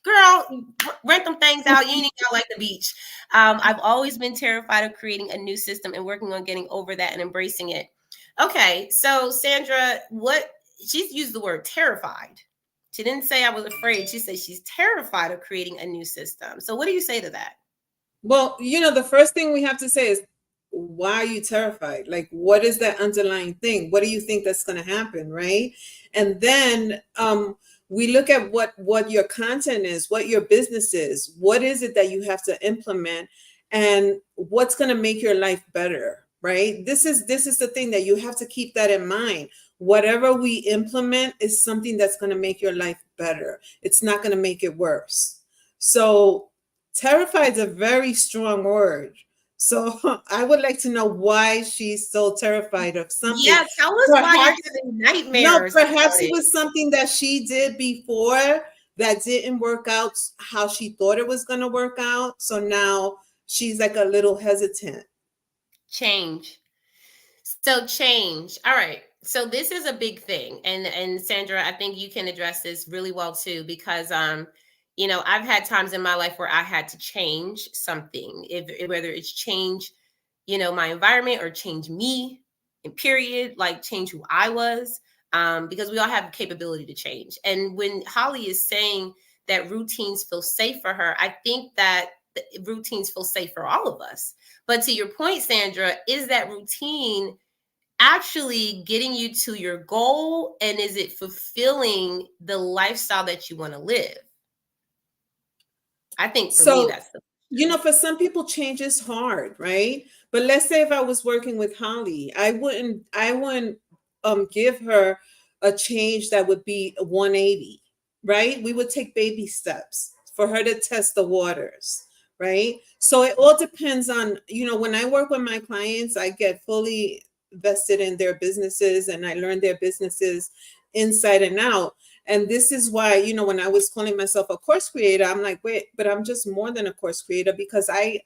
Speaker 1: girl, rent them things out. You ain't even gotta like the beach. I've always been terrified of creating a new system and working on getting over that and embracing it. Okay. So Sandra, she's used the word terrified. She didn't say I was afraid. She said she's terrified of creating a new system. So what do you say to that?
Speaker 2: Well, the first thing we have to say is, why are you terrified? Like, what is that underlying thing? What do you think that's going to happen, right? And then We look at what your content is, what your business is, what is it that you have to implement, and what's going to make your life better, right? This is the thing that you have to keep that in mind. Whatever we implement is something that's going to make your life better. It's not going to make it worse. So terrified is a very strong word. So I would like to know why she's so terrified of something.
Speaker 1: Yeah, tell us why you're
Speaker 2: Perhaps,
Speaker 1: having
Speaker 2: no,
Speaker 1: nightmares
Speaker 2: perhaps
Speaker 1: about
Speaker 2: it
Speaker 1: it.
Speaker 2: was something that she did before that didn't work out how she thought it was going to work out. So now she's like a little hesitant.
Speaker 1: Change. So change. All right. So this is a big thing. And Sandra, I think you can address this really well too, because I've had times in my life where I had to change something, if whether it's change, my environment or change me in period, like change who I was. Because we all have the capability to change. And when Holly is saying that routines feel safe for her, I think that routines feel safe for all of us. But to your point, Sandra, is that routine actually getting you to your goal, and is it fulfilling the lifestyle that you want to live? I think for me
Speaker 2: So,
Speaker 1: that's the
Speaker 2: for some people, change is hard, right? But let's say if I was working with Holly, I wouldn't give her a change that would be a 180, right? We would take baby steps for her to test the waters, right? So it all depends on, when I work with my clients, I get fully vested in their businesses and I learn their businesses inside and out. And this is why, when I was calling myself a course creator, I'm like, wait, but I'm just more than a course creator, because I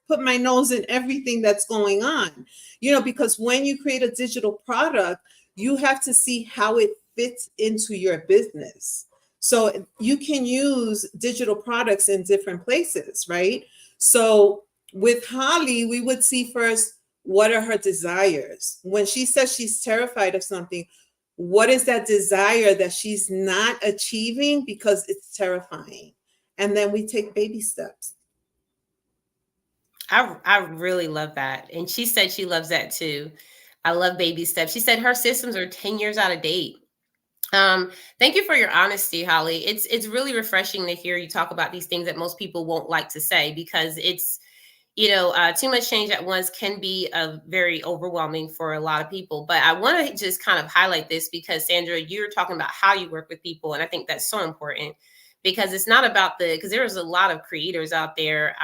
Speaker 2: put my nose in everything that's going on. Because when you create a digital product, you have to see how it fits into your business. So you can use digital products in different places, right? So with Holly, we would see first, what are her desires? When she says she's terrified of something, what is that desire that she's not achieving because it's terrifying? And then we take baby steps.
Speaker 1: I really love that. And she said she loves that too. I love baby steps. She said her systems are 10 years out of date. Thank you for your honesty, Holly. It's really refreshing to hear you talk about these things that most people won't like to say, because it's too much change at once can be very overwhelming for a lot of people. But I want to just kind of highlight this because, Sandra, you're talking about how you work with people. And I think that's so important, because it's not about because there's a lot of creators out there.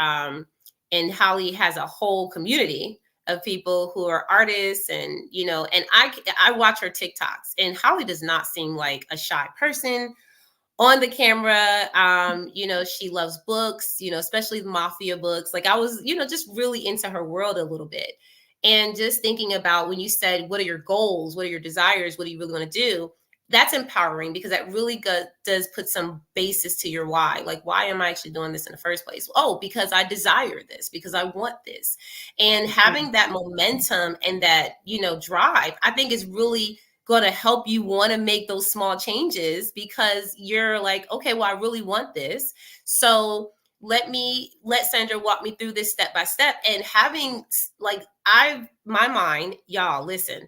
Speaker 1: And Holly has a whole community of people who are artists, and I watch her TikToks, and Holly does not seem like a shy person on the camera. She loves books, especially the mafia books. Like I was, just really into her world a little bit. And just thinking about when you said, what are your goals? What are your desires? What do you really want to do? That's empowering, because that really does put some basis to your why. Like, why am I actually doing this in the first place? Oh, because I desire this, because I want this. And having that momentum and that, drive, I think is really going to help you want to make those small changes, because you're like, okay, well, I really want this. So let Sandra walk me through this step by step. And having my mind, y'all, listen,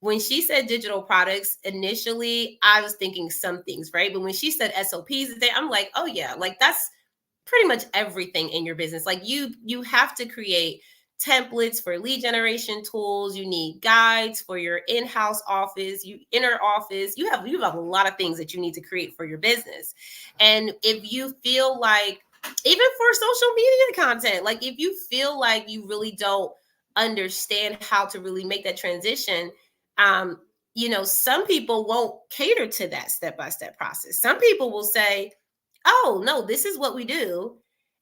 Speaker 1: when she said digital products, initially I was thinking some things, right? But when she said SOPs, I'm like, oh yeah, like that's pretty much everything in your business. Like you have to create templates for lead generation tools. You need guides for your in-house office, inner office. You have a lot of things that you need to create for your business. And if you feel like, even for social media content, like if you feel like you really don't understand how to really make that transition, some people won't cater to that step-by-step process. Some people will say, oh no, this is what we do,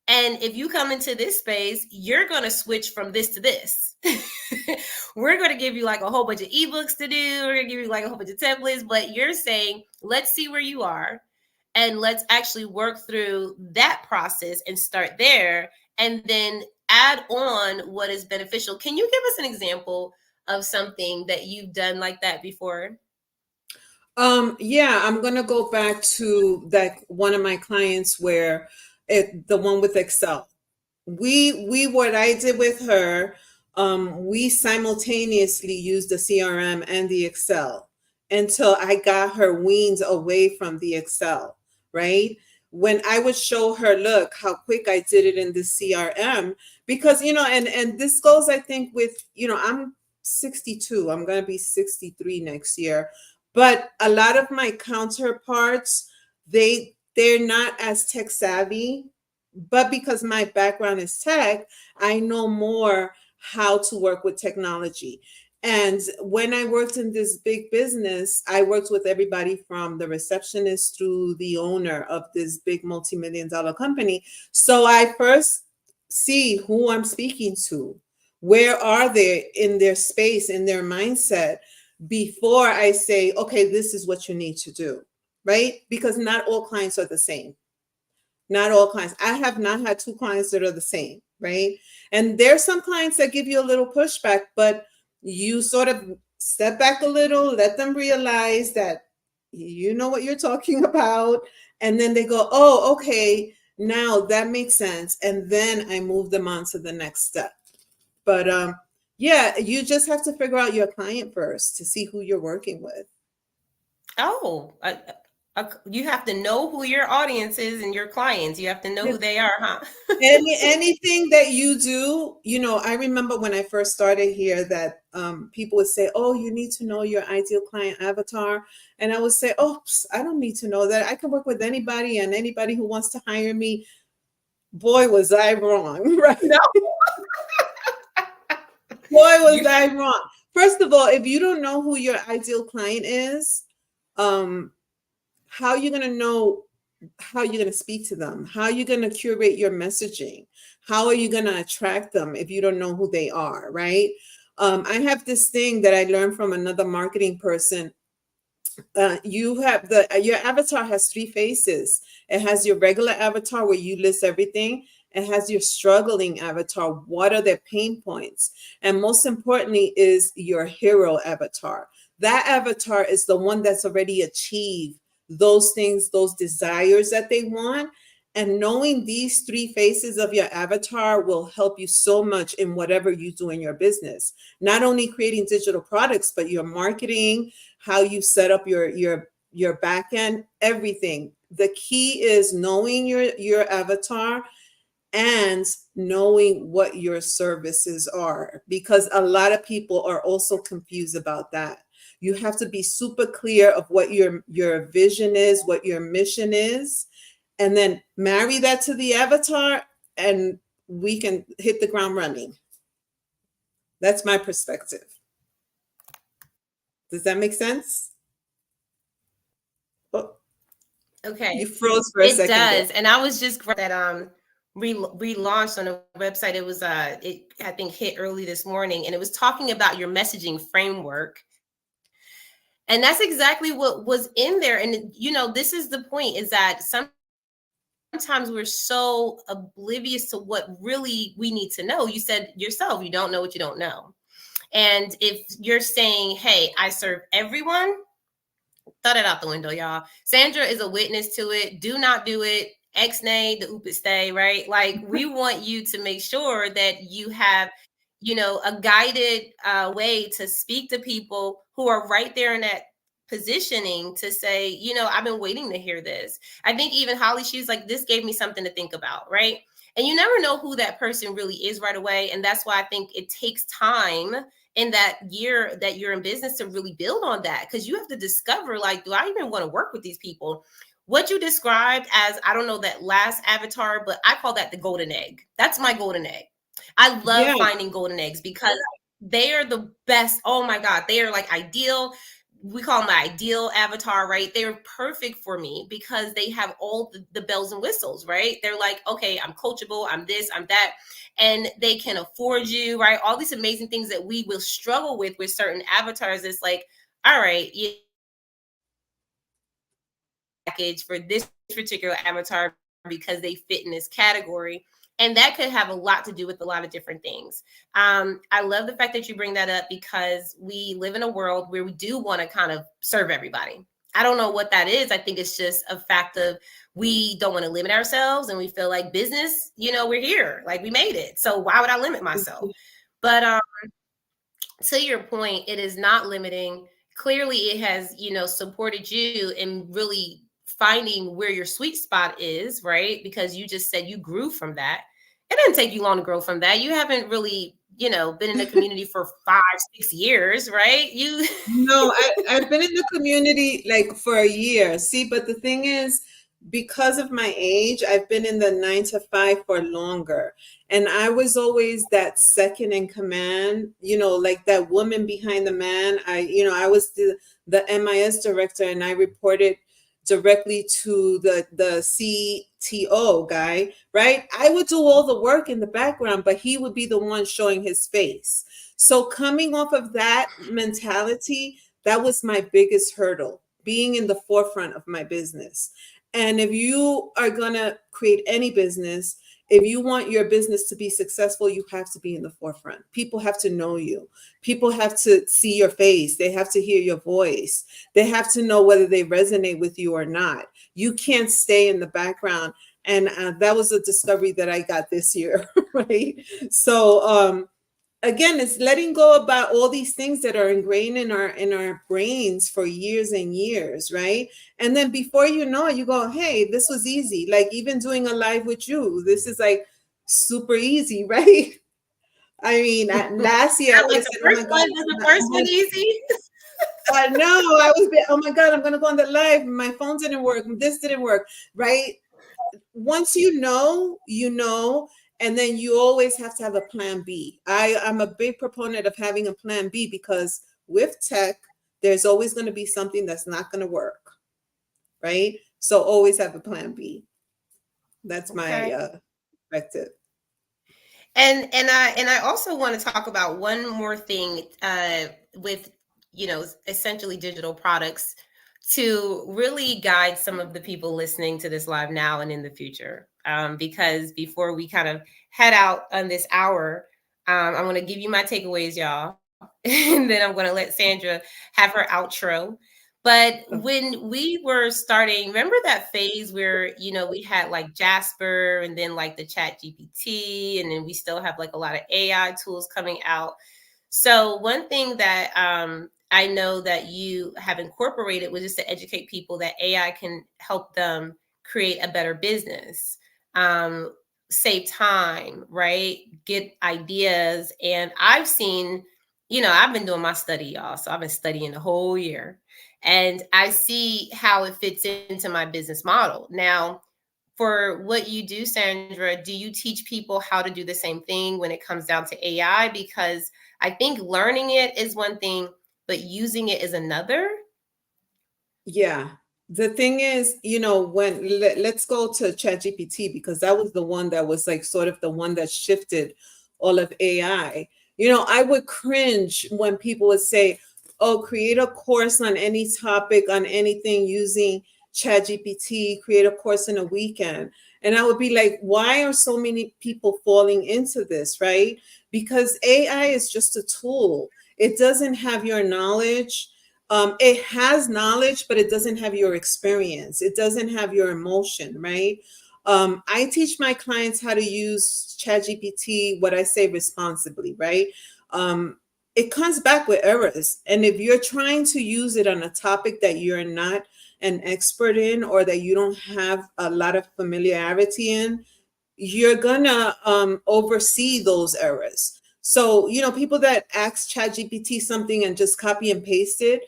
Speaker 1: and if you come into this space, you're going to switch from this to this. We're going to give you like a whole bunch of ebooks to do. We're going to give you like a whole bunch of templates, but you're saying, let's see where you are and let's actually work through that process and start there, and then add on what is beneficial. Can you give us an example of something that you've done like that before?
Speaker 2: Yeah, I'm gonna go back to that one of my clients where the one with Excel. We what I did with her, we simultaneously used the CRM and the Excel. until I got her weans away from the Excel, right? When I would show her, look how quick I did it in the CRM, because and this goes, I think, with, I'm 62. I'm going to be 63 next year. But a lot of my counterparts, they're not as tech savvy, but because my background is tech, I know more how to work with technology. And when I worked in this big business, I worked with everybody from the receptionist through the owner of this big multi-million dollar company. So I first see who I'm speaking to. Where are they in their space, in their mindset, before I say, okay, this is what you need to do, right? Because not all clients are the same. Not all clients. I have not had two clients that are the same, right? And there's some clients that give you a little pushback, but you sort of step back a little, let them realize that you know what you're talking about. And then they go, oh, okay, now that makes sense. And then I move them on to the next step. But yeah, you just have to figure out your client first to see who you're working with.
Speaker 1: Oh, you have to know who your audience is and your clients. You have to know who they are, huh?
Speaker 2: Anything that you do, I remember when I first started here that people would say, oh, you need to know your ideal client avatar. And I would say, oh, I don't need to know that. I can work with anybody, and anybody who wants to hire me. Boy, was I wrong, right?
Speaker 1: No.
Speaker 2: Boy, was I wrong. First of all, if you don't know who your ideal client is, how are you going to know how you're going to speak to them? How are you going to curate your messaging? How are you going to attract them if you don't know who they are, right? I have this thing that I learned from another marketing person. You have your avatar has three faces. It has your regular avatar where you list everything. It has your struggling avatar. What are their pain points? And most importantly is your hero avatar. That avatar is the one that's already achieved those things, those desires that they want. And knowing these three faces of your avatar will help you so much in whatever you do in your business. Not only creating digital products, but your marketing, how you set up your back end, everything. The key is knowing your avatar and knowing what your services are, because a lot of people are also confused about that. You have to be super clear of what your vision is, what your mission is, and then marry that to the avatar, and we can hit the ground running. That's my perspective. Does that make sense? Oh,
Speaker 1: Okay.
Speaker 2: you froze for a
Speaker 1: It
Speaker 2: second there.
Speaker 1: does. And I was just that relaunched on a website. It was it I think hit early this morning, and it was talking about your messaging framework. And that's exactly what was in there. And this is the point, is that sometimes we're so oblivious to what really we need to know. You said yourself, you don't know what you don't know. And if you're saying, hey, I serve everyone, throw that out the window, y'all. Sandra is a witness to it. Do not do it. Ex-nay, the oop it stay, right? Like, we want you to make sure that you have, a guided way to speak to people who are right there in that positioning to say, I've been waiting to hear this. I think even Holly, she's like, this gave me something to think about, right? And you never know who that person really is right away. And that's why I think it takes time in that year that you're in business to really build on that, because you have to discover, like, do I even want to work with these people? What you described as, I don't know, that last avatar, but I call that the golden egg. That's my golden egg. I love finding golden eggs because they are the best. Oh my God, they are like ideal. We call them my ideal avatar, right? They're perfect for me because they have all the bells and whistles, right? They're like, okay, I'm coachable, I'm this, I'm that. And they can afford you, right? All these amazing things that we will struggle with certain avatars. It's like, all right, package for this particular avatar because they fit in this category. And that could have a lot to do with a lot of different things. I love the fact that you bring that up, because we live in a world where we do want to kind of serve everybody. I don't know what that is. I think it's just a fact of, we don't want to limit ourselves, and we feel like business, we're here, like we made it. So why would I limit myself? But to your point, it is not limiting. clearly it has, supported you in really finding where your sweet spot is, right? Because you just said you grew from that. It didn't take you long to grow from that. You haven't really, been in the community for 5, 6 years, right? You
Speaker 2: No, I've been in the community like for a year. See, but the thing is, because of my age, I've been in the 9 to 5 for longer. And I was always that second in command, like that woman behind the man. I was the MIS director, and I reported directly to the CTO guy, right? I would do all the work in the background, but he would be the one showing his face. So coming off of that mentality, that was my biggest hurdle, being in the forefront of my business. And if you are going to create any business, if you want your business to be successful, you have to be in the forefront. People have to know you. People have to see your face. They have to hear your voice. They have to know whether they resonate with you or not. You can't stay in the background. And that was a discovery that I got this year, right? So, again, it's letting go about all these things that are ingrained in our brains for years and years, right? And then before you know it, you go, hey, this was easy. Like even doing a live with you, this is like super easy, right? I mean, last year I
Speaker 1: not
Speaker 2: would
Speaker 1: like
Speaker 2: have
Speaker 1: the
Speaker 2: said, oh
Speaker 1: first
Speaker 2: my God,
Speaker 1: one. Was the first one easy?
Speaker 2: no, I was, oh my God, I'm going to go on the live. My phone didn't work. This didn't work, right? Once and then you always have to have a plan B. I'm a big proponent of having a plan B because with tech, there's always going to be something that's not going to work, right? So always have a plan B. That's my
Speaker 1: Okay.
Speaker 2: perspective.
Speaker 1: And I also want to talk about one more thing with essentially digital products to really guide some of the people listening to this live now and in the future. Because before we kind of head out on this hour, I'm going to give you my takeaways, y'all, and then I'm going to let Sandra have her outro. But when we were starting, remember that phase where, we had like Jasper and then like the Chat GPT, and then we still have like a lot of AI tools coming out. So one thing that I know that you have incorporated was just to educate people that AI can help them create a better business, um, save time, right? Get ideas. And I've seen, I've been doing my study, y'all. So I've been studying the whole year. And I see how it fits into my business model. Now, for what you do, Sandra, do you teach people how to do the same thing when it comes down to AI? Because I think learning it is one thing, but using it is another.
Speaker 2: Yeah. The thing is, when let's go to ChatGPT because that was the one that was like sort of the one that shifted all of AI. I would cringe when people would say, "Oh, create a course on any topic on anything using ChatGPT, create a course in a weekend." And I would be like, "Why are so many people falling into this, right? Because AI is just a tool. It doesn't have your knowledge. It has knowledge, but it doesn't have your experience. It doesn't have your emotion, right? I teach my clients how to use ChatGPT, what I say responsibly, right? It comes back with errors. And if you're trying to use it on a topic that you're not an expert in or that you don't have a lot of familiarity in, you're gonna oversee those errors. So, people that ask ChatGPT something and just copy and paste it,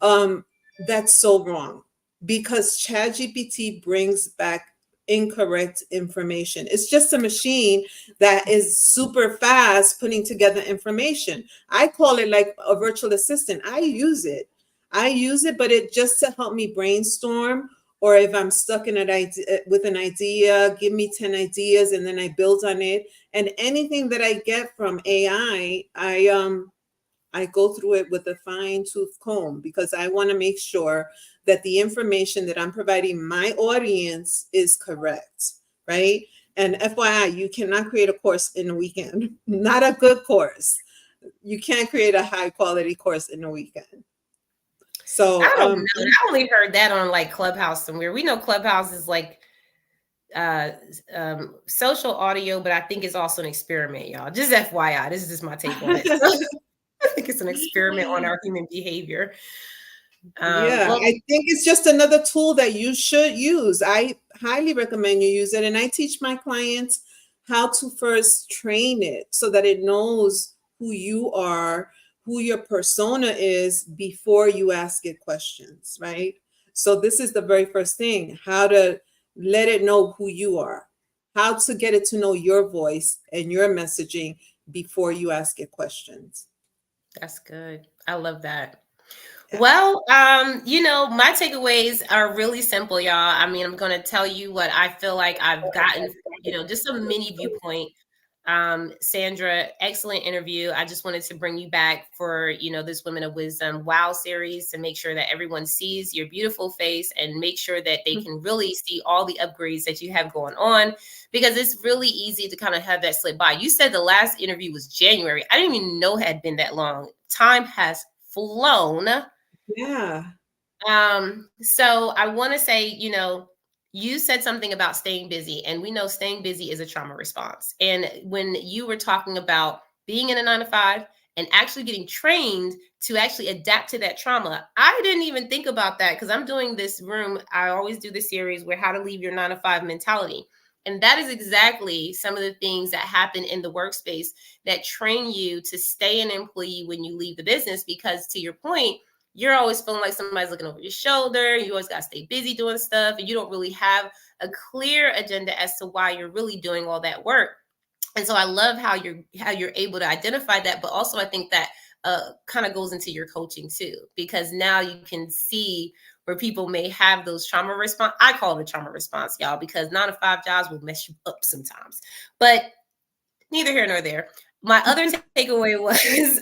Speaker 2: um, that's so wrong because ChatGPT brings back incorrect information. It's just a machine that is super fast putting together information. I call it like a virtual assistant. I use it. But it just to help me brainstorm, or if I'm stuck in an idea with an idea, give me 10 ideas and then I build on it. And anything that I get from AI, I go through it with a fine tooth comb because I want to make sure that the information that I'm providing my audience is correct, right? And FYI, you cannot create a course in a weekend, not a good course. You can't create a high quality course in a weekend. So,
Speaker 1: I don't know. I only heard that on like Clubhouse somewhere. We know Clubhouse is like uh social audio, but I think it's also an experiment, y'all. Just FYI, this is just my take on it. So, like it's an experiment on our human behavior.
Speaker 2: Yeah,
Speaker 1: Well,
Speaker 2: I think it's just another tool that you should use. I highly recommend you use it. And I teach my clients how to first train it so that it knows who you are, who your persona is before you ask it questions, right? So this is the very first thing, how to let it know who you are, how to get it to know your voice and your messaging before you ask it questions.
Speaker 1: that's good. I love that.
Speaker 2: Yeah.
Speaker 1: Well, my takeaways are really simple, y'all. I mean, I'm going to tell you what I feel like I've gotten, just a mini viewpoint. Sandra, excellent interview. I just wanted to bring you back for, this Women of Wisdom Wow series to make sure that everyone sees your beautiful face and make sure that they can really see all the upgrades that you have going on, because it's really easy to kind of have that slip by. You said the last interview was January. I didn't even know it had been that long. Time has flown.
Speaker 2: Yeah.
Speaker 1: So I want to say, you said something about staying busy, and we know staying busy is a trauma response. And when you were talking about being in a 9 to 5 and actually getting trained to actually adapt to that trauma, I didn't even think about that because I'm doing this room. I always do this series where how to leave your 9 to 5 mentality. And that is exactly some of the things that happen in the workspace that train you to stay an employee when you leave the business. Because to your point, you're always feeling like somebody's looking over your shoulder. You always got to stay busy doing stuff, and you don't really have a clear agenda as to why you're really doing all that work. And so I love how you're able to identify that, but also I think that kind of goes into your coaching too, because now you can see where people may have those trauma response. I call it a trauma response, y'all, because 9 to 5 jobs will mess you up sometimes. But neither here nor there. My other takeaway was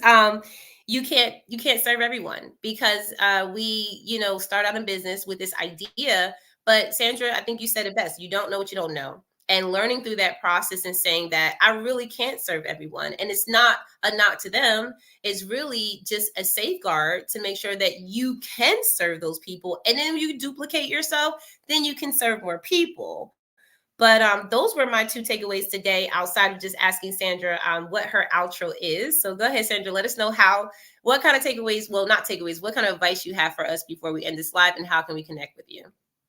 Speaker 1: you can't serve everyone, because we start out in business with this idea. But Sandra, I think you said it best. You don't know what you don't know. And learning through that process and saying that I really can't serve everyone. And it's not a knock to them. It's really just a safeguard to make sure that you can serve those people. And then you duplicate yourself, then you can serve more people. But those were my two takeaways today, outside of just asking Sandra what her outro is. So go ahead, Sandra. Let us know what kind of takeaways, well, not takeaways, what kind of advice you have for us before we end this live, and how can we connect with you?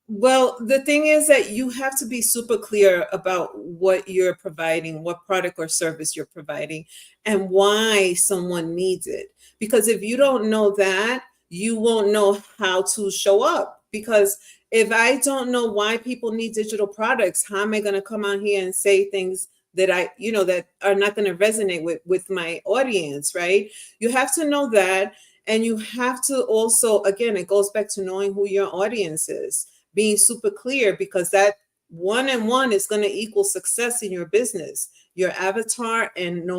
Speaker 2: Well, the thing is that you have to be super clear about what you're providing, what product or service you're providing, and why someone needs it. Because if you don't know that, you won't know how to show up. Because if I don't know why people need digital products, how am I going to come on here and say things that that are not going to resonate with my audience, right? You have to know that. And you have to also, again, it goes back to knowing who your audience is, being super clear, because that one and one is going to equal success in your business, your avatar, and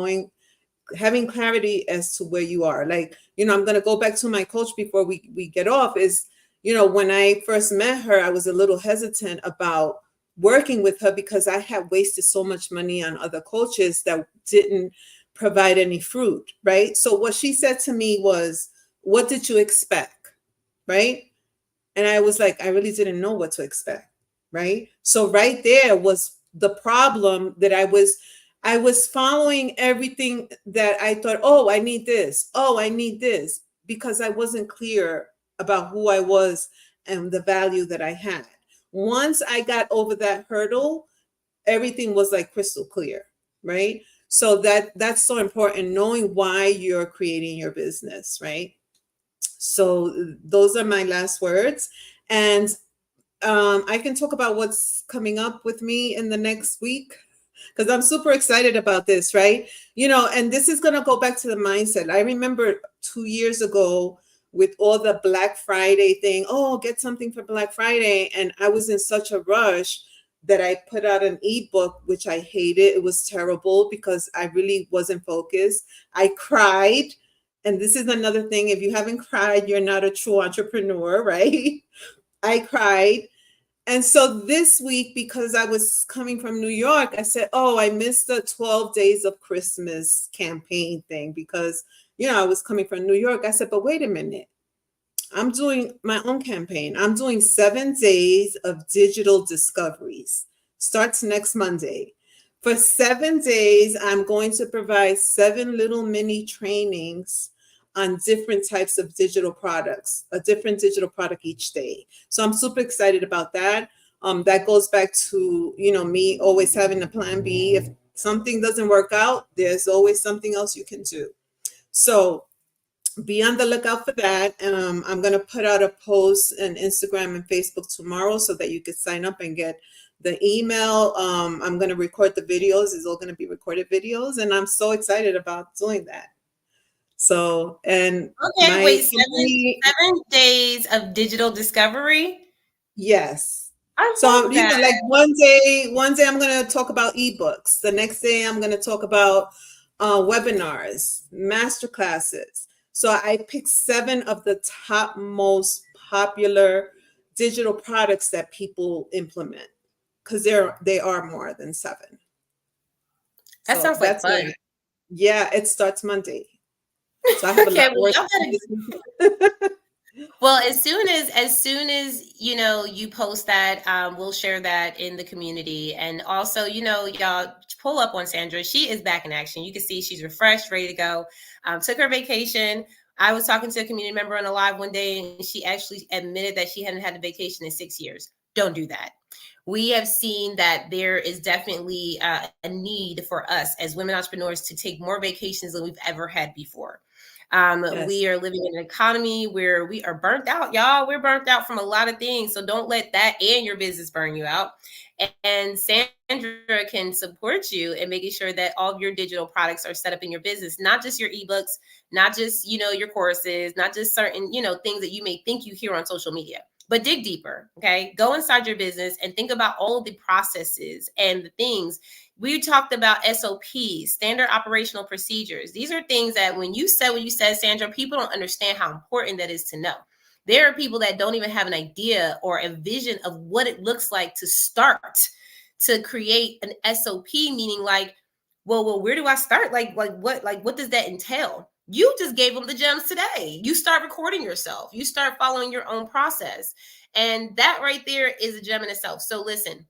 Speaker 2: having clarity as to where you are. Like, I'm going to go back to my coach before we get off is, when I first met her, I was a little hesitant about working with her because I had wasted so much money on other coaches that didn't provide any fruit, right? So what she said to me was, what did you expect? Right? And I was like, I really didn't know what to expect. Right. So right there was the problem, that I was following everything that I thought, oh, I need this. Oh, I need this, because I wasn't clear about who I was and the value that I had. Once I got over that hurdle, everything was like crystal clear. Right. So that's so important, knowing why you're creating your business. Right. So those are my last words. And I can talk about what's coming up with me in the next week, because I'm super excited about this, right? And this is going to go back to the mindset. I remember 2 years ago with all the Black Friday thing. Oh, get something for Black Friday. And I was in such a rush that I put out an ebook, which I hated. It was terrible because I really wasn't focused. I cried. And this is another thing. If you haven't cried, you're not a true entrepreneur, right? I cried. And so this week, because I was coming from New York, I said, oh, I missed the 12 Days of Christmas campaign thing because, I was coming from New York. I said, but wait a minute. I'm doing my own campaign. I'm doing 7 days of digital discoveries. Starts next Monday. For 7 days, I'm going to provide 7 little mini trainings on different types of digital products, a different digital product each day. So I'm super excited about that. That goes back to, me always having a plan B. If something doesn't work out, there's always something else you can do. So be on the lookout for that. I'm going to put out a post on Instagram and Facebook tomorrow so that you can sign up and get the email. I'm going to record the videos. It's all going to be recorded videos. And I'm so excited about doing that. So, and
Speaker 1: Okay,
Speaker 2: my
Speaker 1: wait,
Speaker 2: company,
Speaker 1: 7 days of digital discovery.
Speaker 2: yes.
Speaker 1: I
Speaker 2: So,
Speaker 1: love that.
Speaker 2: like one day I'm going to talk about ebooks. The next day I'm going to talk about webinars, master classes. So I picked 7 of the top most popular digital products that people implement, because they are more than 7.
Speaker 1: That
Speaker 2: So
Speaker 1: sounds like
Speaker 2: that's
Speaker 1: fun.
Speaker 2: why, yeah, it starts Monday. So I have a lot
Speaker 1: Okay,
Speaker 2: of
Speaker 1: well,
Speaker 2: work
Speaker 1: y'all
Speaker 2: to
Speaker 1: better.
Speaker 2: do.
Speaker 1: Well, as soon as you post that, we'll share that in the community, and also y'all pull up on Sandra. She is back in action. You can see she's refreshed, ready to go. Took her vacation. I was talking to a community member on a live one day, and she actually admitted that she hadn't had a vacation in 6 years. Don't do that. We have seen that there is definitely a need for us as women entrepreneurs to take more vacations than we've ever had before.
Speaker 2: Yes.
Speaker 1: We are living in an economy where we are burnt out, y'all. We're burnt out from a lot of things. So don't let that and your business burn you out. And Sandra can support you in making sure that all of your digital products are set up in your business, not just your ebooks, not just, your courses, not just certain, things that you may think you hear on social media. But dig deeper, okay? Go inside your business and think about all of the processes and the things. We talked about SOPs, standard operational procedures. These are things that when you said, Sandra, people don't understand how important that is to know. There are people that don't even have an idea or a vision of what it looks like to start to create an SOP, meaning like, well, where do I start? What does that entail? You just gave them the gems today. You start recording yourself. You start following your own process. And that right there is a gem in itself. So listen,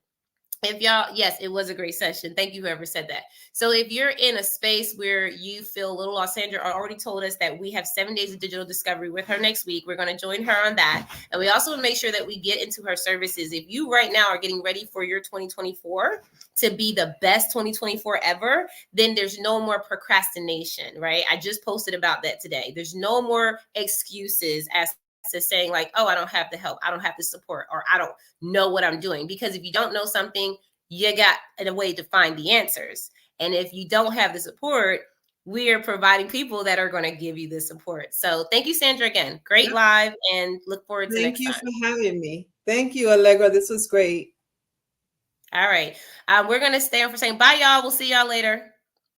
Speaker 1: if y'all, yes, it was a great session. Thank you, whoever said that. So if you're in a space where you feel a little lost, Sandra already told us that we have 7 days of digital discovery with her next week. We're going to join her on that. And we also want to make sure that we get into her services. If you right now are getting ready for your 2024 to be the best 2024 ever, then there's no more procrastination, right? I just posted about that today. There's no more excuses as to saying like, oh, I don't have the help, I don't have the support, or I don't know what I'm doing. Because if you don't know something, you got a way to find the answers. And if you don't have the support, we are providing people that are going to give you the support. So thank you, Sandra, again. Great
Speaker 2: Yep.
Speaker 1: live, and look forward to
Speaker 2: Thank
Speaker 1: next
Speaker 2: you
Speaker 1: time.
Speaker 2: for having me. Thank you, Allegra. This was great.
Speaker 1: All right. We're going to stay on for saying bye, y'all. We'll see y'all later.